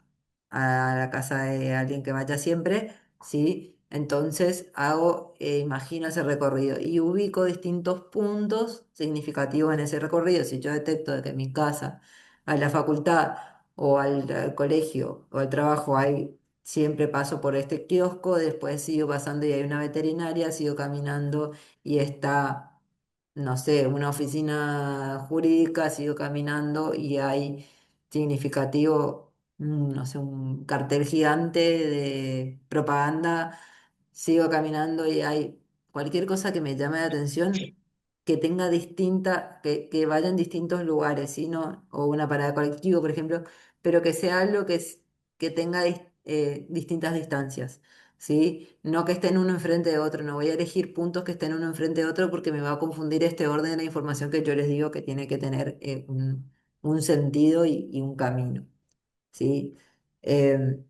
a la casa de alguien que vaya siempre, ¿sí? Entonces imagino ese recorrido y ubico distintos puntos significativos en ese recorrido. Si yo detecto de que en mi casa a la facultad o al colegio o al trabajo siempre paso por este kiosco, después sigo pasando y hay una veterinaria, sigo caminando y está, no sé, una oficina jurídica, sigo caminando y hay significativo no sé, un cartel gigante de propaganda, sigo caminando y hay cualquier cosa que me llame la atención, que tenga que vaya en distintos lugares, ¿sí? No, o una parada de colectivo, por ejemplo, pero que sea algo que tenga distintas distancias, ¿sí? No que estén uno enfrente de otro, no voy a elegir puntos que estén uno enfrente de otro porque me va a confundir este orden de la información que yo les digo que tiene que tener un sentido y un camino. ¿Sí? Em,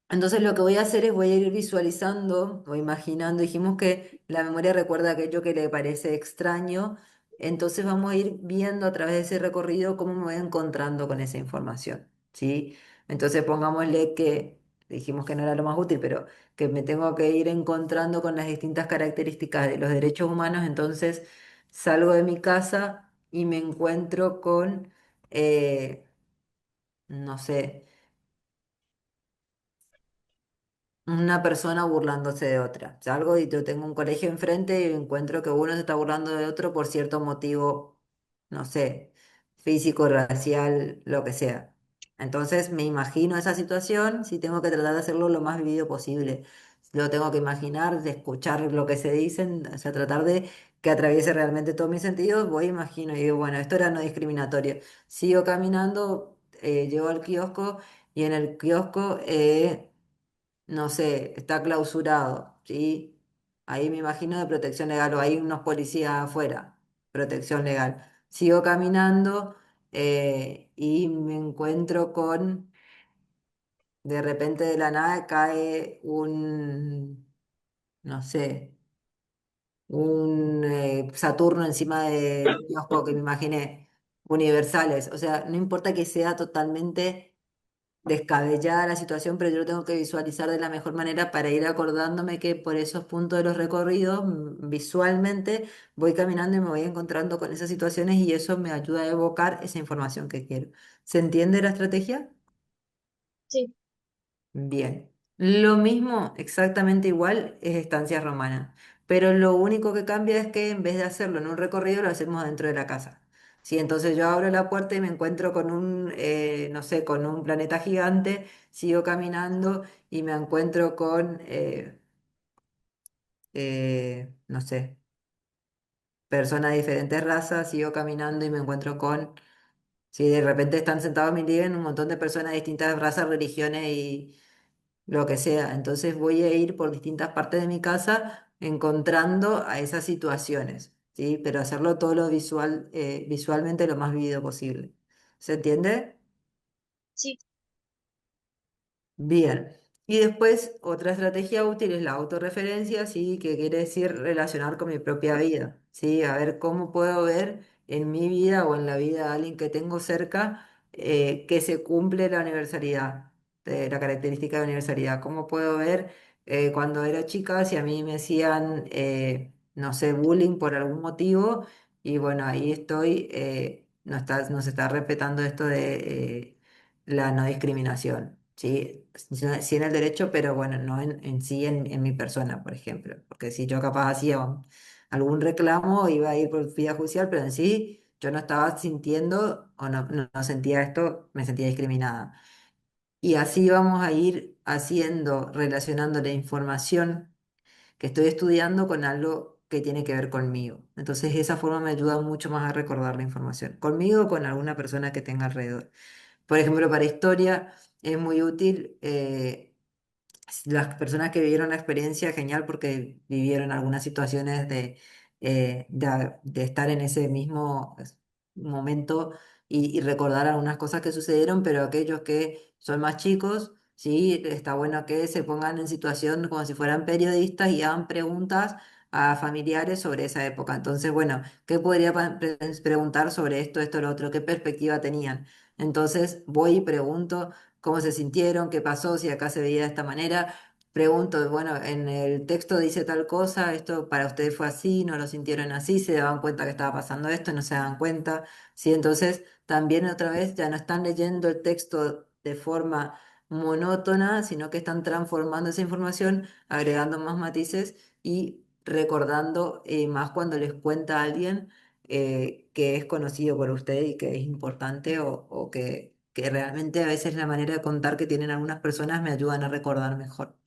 entonces lo que voy a hacer es voy a ir visualizando o imaginando, dijimos que la memoria recuerda aquello que le parece extraño, entonces vamos a ir viendo a través de ese recorrido cómo me voy encontrando con esa información, ¿sí? Entonces pongámosle que dijimos que no era lo más útil, pero que me tengo que ir encontrando con las distintas características de los derechos humanos, entonces salgo de mi casa y me encuentro con, no sé, una persona burlándose de otra. Salgo y yo tengo un colegio enfrente y encuentro que uno se está burlando de otro por cierto motivo, no sé, físico, racial, lo que sea. Entonces me imagino esa situación, si tengo que tratar de hacerlo lo más vivido posible. Lo tengo que imaginar, de escuchar lo que se dicen, o sea, tratar de que atraviese realmente todos mis sentidos, voy, imagino, y digo, bueno, esto era no discriminatorio. Sigo caminando, llego al kiosco y en el kiosco no sé, está clausurado, ¿sí? Ahí me imagino de protección legal o hay unos policías afuera, protección legal. Sigo caminando y me encuentro con, de repente de la nada cae no sé, un Saturno encima del kiosco que me imaginé, universales. O sea, no importa que sea totalmente descabellada la situación, pero yo lo tengo que visualizar de la mejor manera para ir acordándome que por esos puntos de los recorridos, visualmente voy caminando y me voy encontrando con esas situaciones y eso me ayuda a evocar esa información que quiero. ¿Se entiende la estrategia? Sí, Bien. Lo mismo, exactamente igual, es Estancia Romana, pero lo único que cambia es que en vez de hacerlo en un recorrido, lo hacemos dentro de la casa. Sí, entonces yo abro la puerta y me encuentro con no sé, con un planeta gigante, sigo caminando y me encuentro con, no sé, personas de diferentes razas, sigo caminando y me encuentro con, si de repente están sentados en mi living un montón de personas de distintas razas, religiones y lo que sea. Entonces voy a ir por distintas partes de mi casa encontrando a esas situaciones, ¿sí? Pero hacerlo todo visualmente lo más vivido posible. ¿Se entiende? sí, Bien. Y después, otra estrategia útil es la autorreferencia, ¿sí? Que quiere decir relacionar con mi propia vida, ¿sí? A ver cómo puedo ver en mi vida o en la vida de alguien que tengo cerca que se cumple la universalidad, la característica de universalidad. ¿Cómo puedo ver cuando era chica si a mí me hacían, no sé, bullying por algún motivo? Y bueno, ahí estoy, no se está respetando esto de la no discriminación, ¿sí? Sí en el derecho, pero bueno, no en sí en mi persona, por ejemplo. Porque si yo capaz hacía algún reclamo, iba a ir por vía judicial, pero en sí yo no estaba sintiendo o no sentía esto, me sentía discriminada. Y así vamos a ir haciendo, relacionando la información que estoy estudiando con algo que tiene que ver conmigo. Entonces, esa forma me ayuda mucho más a recordar la información, conmigo o con alguna persona que tenga alrededor. Por ejemplo, para historia es muy útil. Las personas que vivieron la experiencia, genial, porque vivieron algunas situaciones de estar en ese mismo momento y recordar algunas cosas que sucedieron, pero aquellos que son más chicos, sí, está bueno que se pongan en situación como si fueran periodistas y hagan preguntas a familiares sobre esa época. Entonces, bueno, ¿qué podría preguntar sobre esto, esto, lo otro? ¿Qué perspectiva tenían? Entonces, voy y pregunto cómo se sintieron, qué pasó, si acá se veía de esta manera. Pregunto, bueno, en el texto dice tal cosa, esto para ustedes fue así, no lo sintieron así, se daban cuenta que estaba pasando esto, no se daban cuenta. Sí, entonces también otra vez ya no están leyendo el texto de forma monótona, sino que están transformando esa información, agregando más matices y recordando más cuando les cuenta a alguien que es conocido por usted y que es importante o que que realmente a veces la manera de contar que tienen algunas personas me ayudan a recordar mejor.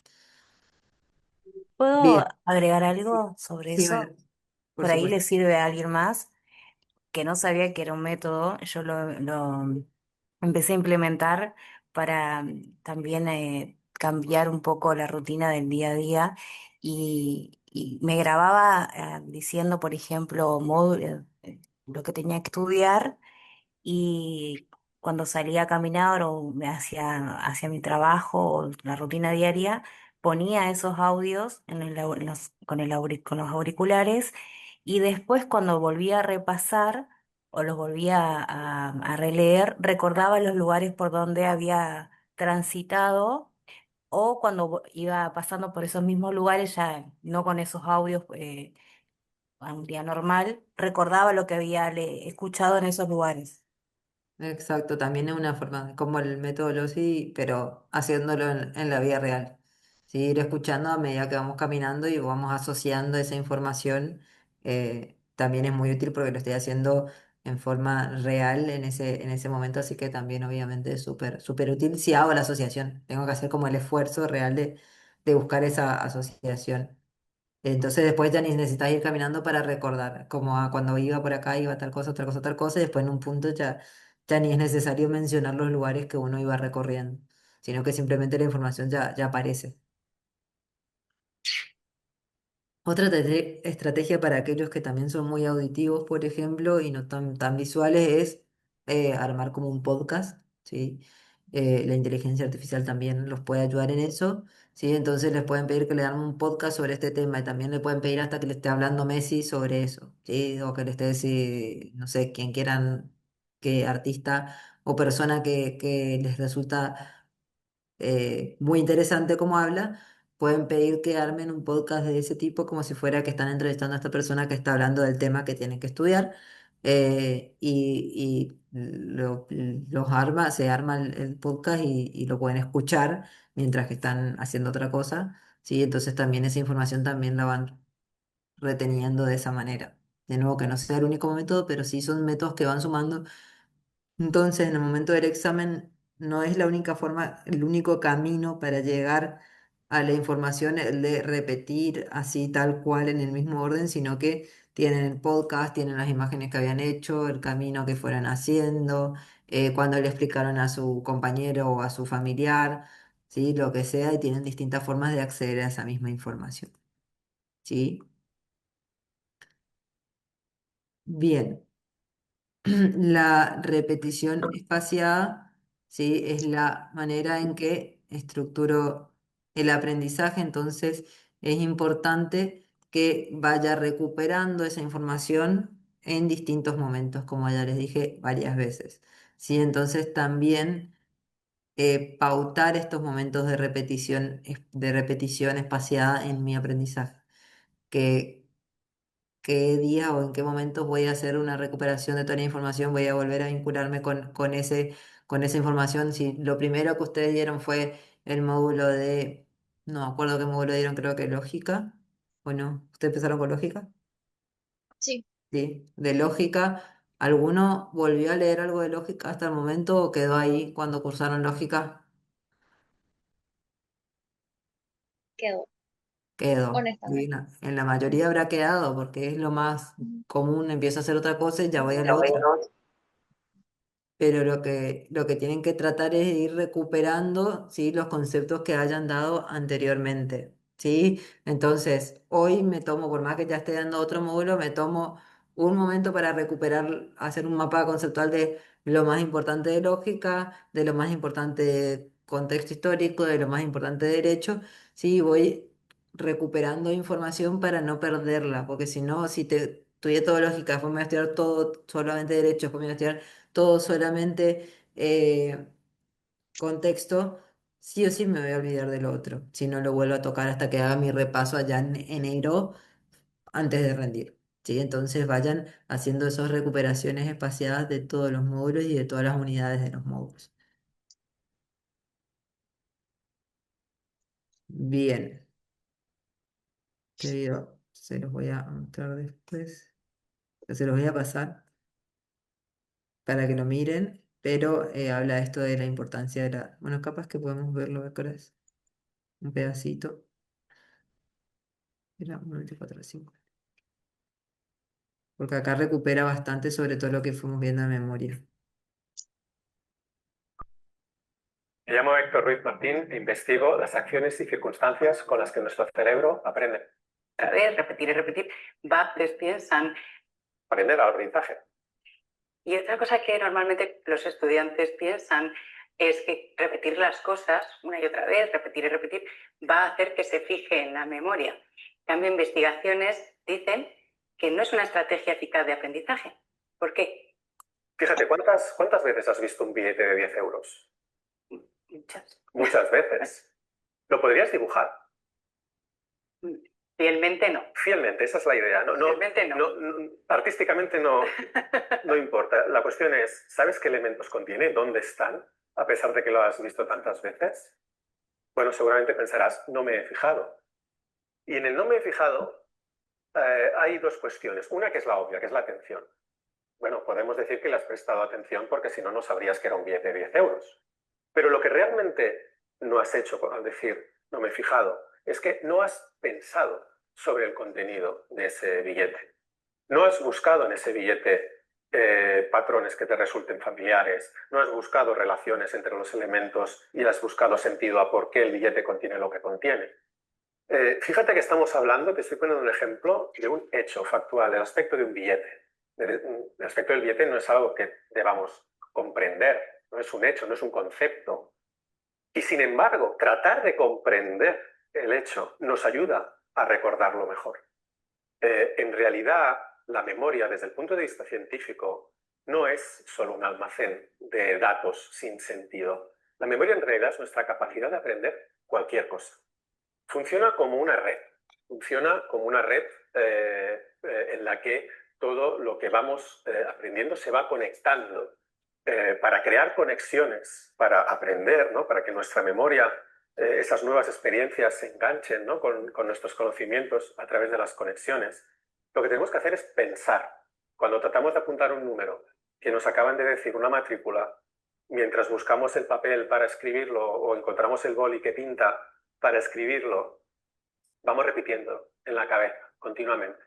¿Puedo Bien, agregar algo sobre sí, bueno, eso? por Por ahí le supuesto. sirve a alguien más que no sabía que era un método. Yo lo empecé a implementar para también cambiar un poco la rutina del día a día y me grababa diciendo, por ejemplo, lo que tenía que estudiar y cuando salía a caminar o me hacia mi trabajo o la rutina diaria, ponía esos audios con los auriculares y después cuando volvía a repasar o los volvía a releer, recordaba los lugares por donde había transitado o cuando iba pasando por esos mismos lugares, ya no con esos audios a un día normal, recordaba lo que había escuchado en esos lugares. Exacto, también es una forma, como el método Losi, pero haciéndolo en la vida real. Sí, ir escuchando a medida que vamos caminando y vamos asociando esa información, también es muy útil porque lo estoy haciendo en forma real en ese momento, así que también obviamente es súper, súper útil si hago la asociación. Tengo que hacer como el esfuerzo real de buscar esa asociación. Entonces después ya ni necesitas ir caminando para recordar, como cuando iba por acá iba tal cosa, tal cosa, tal cosa, y después en un punto ya ni es necesario mencionar los lugares que uno iba recorriendo, sino que simplemente la información ya aparece. Otra estrategia para aquellos que también son muy auditivos, por ejemplo, y no tan visuales, es armar como un podcast, ¿sí? La inteligencia artificial también los puede ayudar en eso, ¿sí? Entonces les pueden pedir que le hagan un podcast sobre este tema y también le pueden pedir hasta que le esté hablando Messi sobre eso, ¿sí? O que le esté, no sé, quien quieran, que artista o persona que les resulta muy interesante como habla, pueden pedir que armen un podcast de ese tipo como si fuera que están entrevistando a esta persona que está hablando del tema que tienen que estudiar. Los arma, se arma el podcast y lo pueden escuchar mientras que están haciendo otra cosa, ¿sí? Entonces también esa información también la van reteniendo de esa manera. De nuevo, que no sea el único método, pero sí son métodos que van sumando. Entonces, en el momento del examen no es la única forma, el único camino para llegar a la información, el de repetir así tal cual en el mismo orden, sino que tienen el podcast, tienen las imágenes que habían hecho, el camino que fueron haciendo, cuando le explicaron a su compañero o a su familiar, ¿sí? Lo que sea, y tienen distintas formas de acceder a esa misma información, ¿sí? Bien. La repetición espaciada, ¿sí? Es la manera en que estructuro el aprendizaje, entonces es importante que vaya recuperando esa información en distintos momentos, como ya les dije varias veces, ¿sí? Entonces también pautar estos momentos de repetición espaciada en mi aprendizaje. Que qué día o en qué momento voy a hacer una recuperación de toda la información, voy a volver a vincularme con esa información. Si lo primero que ustedes dieron fue el módulo de, no me acuerdo qué módulo dieron, creo que lógica, ¿o no? ¿Ustedes empezaron con lógica? Sí, Sí, de lógica. ¿Alguno volvió a leer algo de lógica hasta el momento o quedó ahí cuando cursaron lógica? quedó, Quedó. Y honestamente. en la mayoría habrá quedado porque es lo más Ujú. común, empiezo a hacer otra cosa y ya voy a Ya lo voy otro. a ver. Pero lo que tienen que tratar es de ir recuperando, ¿sí? Los conceptos que hayan dado anteriormente, ¿sí? Entonces, hoy me tomo, por más que ya esté dando otro módulo, me tomo un momento para recuperar, hacer un mapa conceptual de lo más importante de lógica, de lo más importante de contexto histórico, de lo más importante de derecho, ¿sí? Voy recuperando información para no perderla, porque si no, si te estudié todo lógica, después me voy a estudiar todo solamente derecho, después me voy a estudiar todo solamente contexto, sí o sí me voy a olvidar del otro, si no lo vuelvo a tocar hasta que haga mi repaso allá en enero antes de rendir. ¿Sí? Entonces vayan haciendo esas recuperaciones espaciadas de todos los módulos y de todas las unidades de los módulos. Bien, este video se los voy a mostrar después, se los voy a pasar para que lo miren. pero habla esto de la importancia de la... Bueno, capaz que podemos verlo acá, es un pedacito. Era 1:24:5. Porque acá recupera bastante sobre todo lo que fuimos viendo en memoria. Me llamo Héctor Ruiz Martín e investigo las acciones y circunstancias con las que nuestro cerebro aprende. Otra vez, repetir y repetir, va, despiertan. Aprender al aprendizaje. Y otra cosa que normalmente los estudiantes piensan es que repetir las cosas una y otra vez, repetir y repetir, va a hacer que se fije en la memoria. En cambio, investigaciones dicen que no es una estrategia eficaz de aprendizaje. ¿Por qué? Fíjate, ¿cuántas veces has visto un billete de 10 euros? Muchas. Muchas veces. ¿Lo podrías dibujar? Fielmente no. Fielmente, esa es la idea. Fielmente no. Artísticamente no importa. La cuestión es, ¿sabes qué elementos contiene? ¿Dónde están? A pesar de que lo has visto tantas veces. Bueno, seguramente pensarás, no me he fijado. Y en el no me he fijado hay dos cuestiones. Una que es la obvia, que es la atención. Bueno, podemos decir que le has prestado atención porque si no, no sabrías que era un billete de 10 euros. Pero lo que realmente no has hecho al decir no me he fijado es que no has pensado sobre el contenido de ese billete. No has buscado en ese billete patrones que te resulten familiares, no has buscado relaciones entre los elementos y has buscado sentido a por qué el billete contiene lo que contiene. Fíjate que estamos hablando, te estoy poniendo un ejemplo de un hecho factual, el aspecto de un billete. El aspecto del billete no es algo que debamos comprender, no es un hecho, no es un concepto. Y sin embargo, tratar de comprender el hecho nos ayuda a recordarlo mejor. En realidad, la memoria, desde el punto de vista científico, no es solo un almacén de datos sin sentido. La memoria en realidad es nuestra capacidad de aprender cualquier cosa. Funciona como una red. Funciona como una red en la que todo lo que vamos aprendiendo se va conectando para crear conexiones, para aprender, ¿no? Para que nuestra memoria, esas nuevas experiencias se enganchen, ¿no? con nuestros conocimientos a través de las conexiones. Lo que tenemos que hacer es pensar. Cuando tratamos de apuntar un número que nos acaban de decir una matrícula, mientras buscamos el papel para escribirlo o encontramos el boli que pinta para escribirlo, vamos repitiendo en la cabeza continuamente.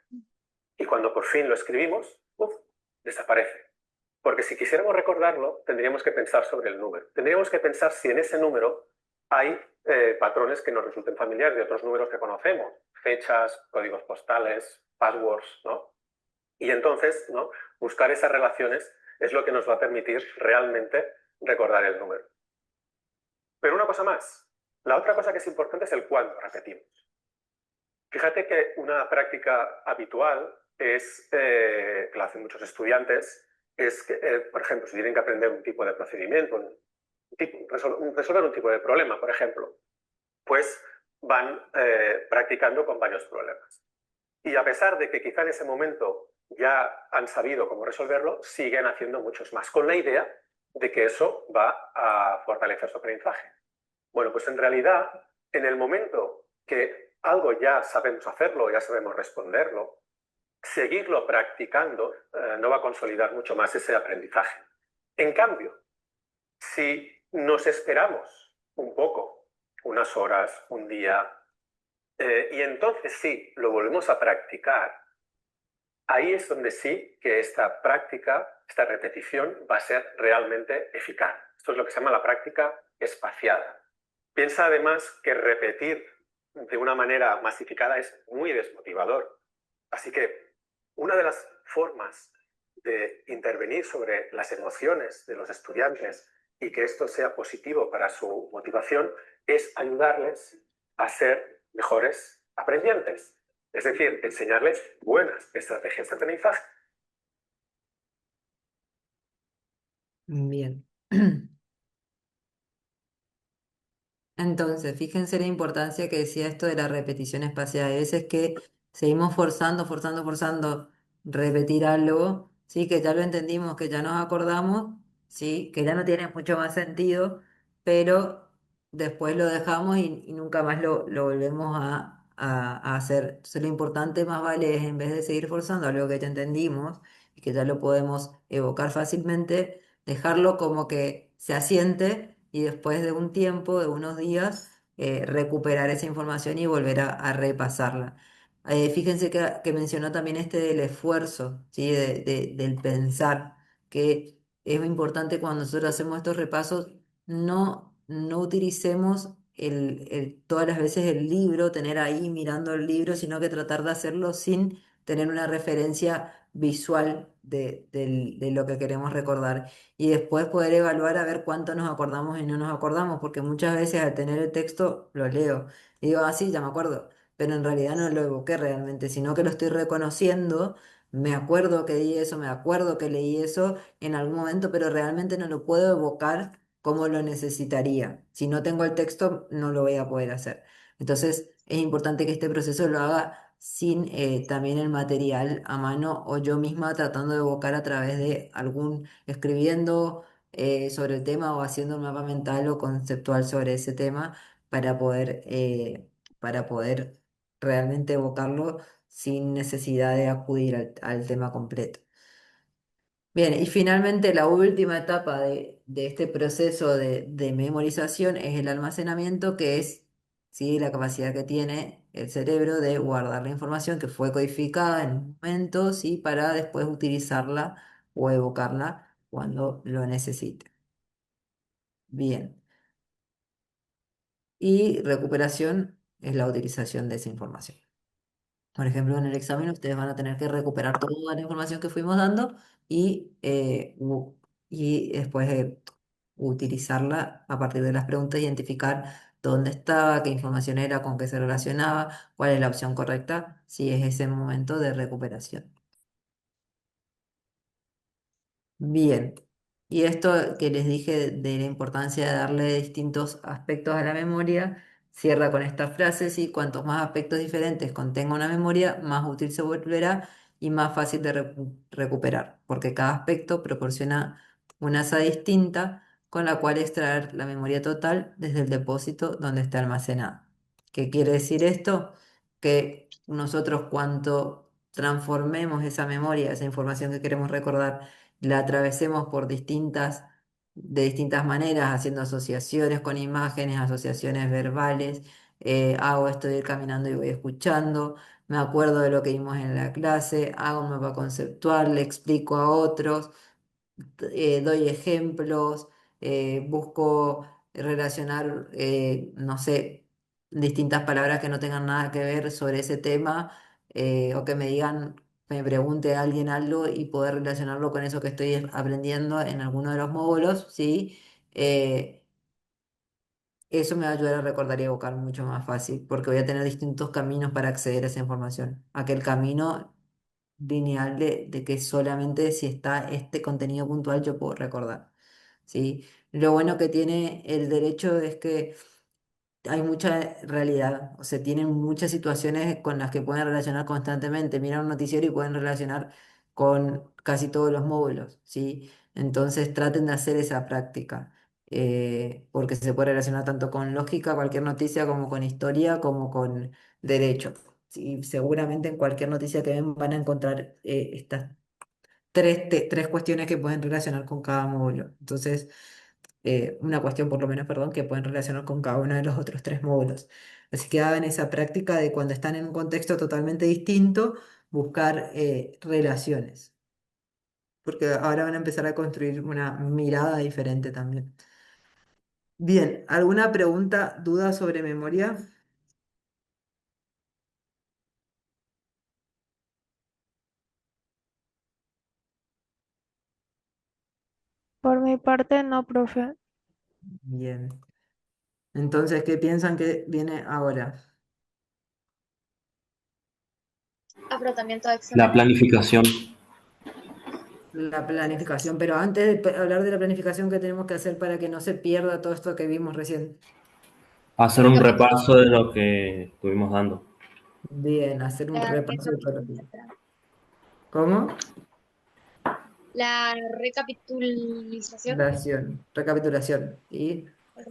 Y cuando por fin lo escribimos, desaparece. Porque si quisiéramos recordarlo, tendríamos que pensar sobre el número. Tendríamos que pensar si en ese número hay patrones que nos resulten familiares de otros números que conocemos. Fechas, códigos postales, passwords, ¿no? Y entonces, ¿no? Buscar esas relaciones es lo que nos va a permitir realmente recordar el número. Pero una cosa más. La otra cosa que es importante es el cuándo repetimos. Fíjate que una práctica habitual es, que lo hacen muchos estudiantes, es que, por ejemplo, si tienen que aprender un tipo de procedimiento, resolver un tipo de problema, por ejemplo, pues van practicando con varios problemas. Y a pesar de que quizá en ese momento ya han sabido cómo resolverlo, siguen haciendo muchos más, con la idea de que eso va a fortalecer su aprendizaje. Bueno, pues en realidad, en el momento que algo ya sabemos hacerlo, ya sabemos responderlo, seguirlo practicando no va a consolidar mucho más ese aprendizaje. En cambio, si nos esperamos un poco, unas horas, un día, y entonces sí, lo volvemos a practicar, ahí es donde sí que esta práctica, esta repetición va a ser realmente eficaz. Esto es lo que se llama la práctica espaciada. Piensa además que repetir de una manera masificada es muy desmotivador. Así que una de las formas de intervenir sobre las emociones de los estudiantes y que esto sea positivo para su motivación es ayudarles a ser mejores aprendientes. Es decir, enseñarles buenas estrategias de aprendizaje. Bien. Entonces, fíjense la importancia que decía esto de la repetición espacial. Hay veces que seguimos forzando, repetir algo, ¿sí? Que ya lo entendimos, que ya nos acordamos, ¿sí? Que ya no tiene mucho más sentido, pero después lo dejamos y nunca más lo volvemos a hacer. Entonces, lo importante más vale es, en vez de seguir forzando algo que ya entendimos y que ya lo podemos evocar fácilmente, dejarlo como que se asiente y después de un tiempo, de unos días, recuperar esa información y volver a repasarla. Fíjense que mencionó también este del esfuerzo, ¿sí? Del pensar, que es importante cuando nosotros hacemos estos repasos, no utilicemos todas las veces el libro, tener ahí mirando el libro, sino que tratar de hacerlo sin tener una referencia visual de lo que queremos recordar y después poder evaluar a ver cuánto nos acordamos y no nos acordamos, porque muchas veces al tener el texto lo leo y digo, ah, sí, ya me acuerdo, pero en realidad no lo evoqué realmente, sino que lo estoy reconociendo, me acuerdo que di eso, me acuerdo que leí eso en algún momento, pero realmente no lo puedo evocar como lo necesitaría. Si no tengo el texto, no lo voy a poder hacer. Entonces, es importante que este proceso lo haga sin también el material a mano o yo misma tratando de evocar a través de escribiendo sobre el tema o haciendo un mapa mental o conceptual sobre ese tema para poder realmente evocarlo sin necesidad de acudir al tema completo. Bien, y finalmente la última etapa de este proceso de memorización es el almacenamiento, que es, ¿sí? La capacidad que tiene el cerebro de guardar la información que fue codificada en un momento, ¿sí? Para después utilizarla o evocarla cuando lo necesite. Bien, y recuperación es la utilización de esa información. Por ejemplo, en el examen ustedes van a tener que recuperar toda la información que fuimos dando y, y después utilizarla a partir de las preguntas, identificar dónde estaba, qué información era, con qué se relacionaba, cuál es la opción correcta, si es ese momento de recuperación. Bien, y esto que les dije de la importancia de darle distintos aspectos a la memoria, cierra con esta frase, ¿sí? Cuantos más aspectos diferentes contenga una memoria, más útil se volverá y más fácil de recuperar, porque cada aspecto proporciona una asa distinta con la cual extraer la memoria total desde el depósito donde está almacenada. ¿Qué quiere decir esto? Que nosotros cuanto transformemos esa memoria, esa información que queremos recordar, la atravesemos de distintas maneras, haciendo asociaciones con imágenes, asociaciones verbales, hago esto de ir caminando y voy escuchando, me acuerdo de lo que vimos en la clase, hago un mapa conceptual, le explico a otros, doy ejemplos, busco relacionar, no sé, distintas palabras que no tengan nada que ver sobre ese tema, o que me digan, me pregunte alguien algo y poder relacionarlo con eso que estoy aprendiendo en alguno de los módulos, ¿sí? Eh, Eso me va a ayudar a recordar y evocar mucho más fácil, porque voy a tener distintos caminos para acceder a esa información. Aquel camino lineal de que solamente si está este contenido puntual yo puedo recordar, ¿sí? Lo bueno que tiene el derecho es que hay mucha realidad, o sea, tienen muchas situaciones con las que pueden relacionar constantemente. Miran un noticiero y pueden relacionar con casi todos los módulos, ¿sí? Entonces traten de hacer esa práctica, porque se puede relacionar tanto con lógica, cualquier noticia, como con historia, como con derecho. Sí, seguramente en cualquier noticia que ven van a encontrar estas tres cuestiones que pueden relacionar con cada módulo. Entonces, una cuestión por lo menos, perdón, que pueden relacionar con cada uno de los otros tres módulos. Así que hagan esa práctica de cuando están en un contexto totalmente distinto, buscar relaciones, porque ahora van a empezar a construir una mirada diferente también. Bien, ¿alguna pregunta, duda sobre memoria? Por mi parte, no, profe. Bien. Entonces, ¿qué piensan que viene ahora? Afrontamiento de La exámenes. planificación, La planificación, pero antes de hablar de la planificación, ¿qué tenemos que hacer para que no se pierda todo esto que vimos recién? hacer un repaso de lo que estuvimos dando. Bien, hacer un La repaso de todo lo que... recapitulación. ¿Cómo? La recapitulización. Recapitulación. Y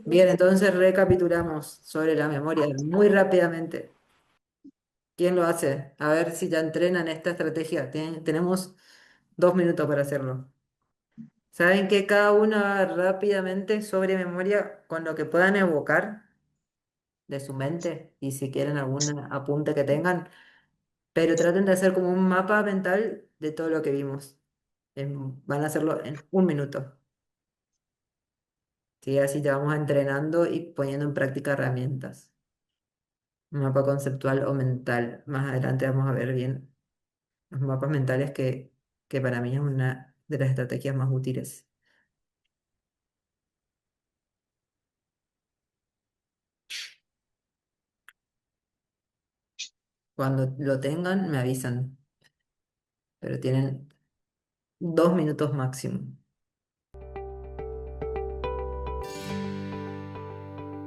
bien, entonces recapitulamos sobre la memoria muy rápidamente. ¿Quién lo hace? A ver si ya entrenan esta estrategia. Tenemos 2 minutos para hacerlo. ¿Saben que cada uno haga rápidamente sobre memoria con lo que puedan evocar de su mente y si quieren algún apunte que tengan, pero traten de hacer como un mapa mental de todo lo que vimos. Van a hacerlo en 1 minuto. ¿Sí? Así te vamos entrenando y poniendo en práctica herramientas. Un mapa conceptual o mental. Más adelante vamos a ver bien los mapas mentales que para mí es una de las estrategias más útiles. Cuando lo tengan, me avisan, pero tienen 2 minutos máximo.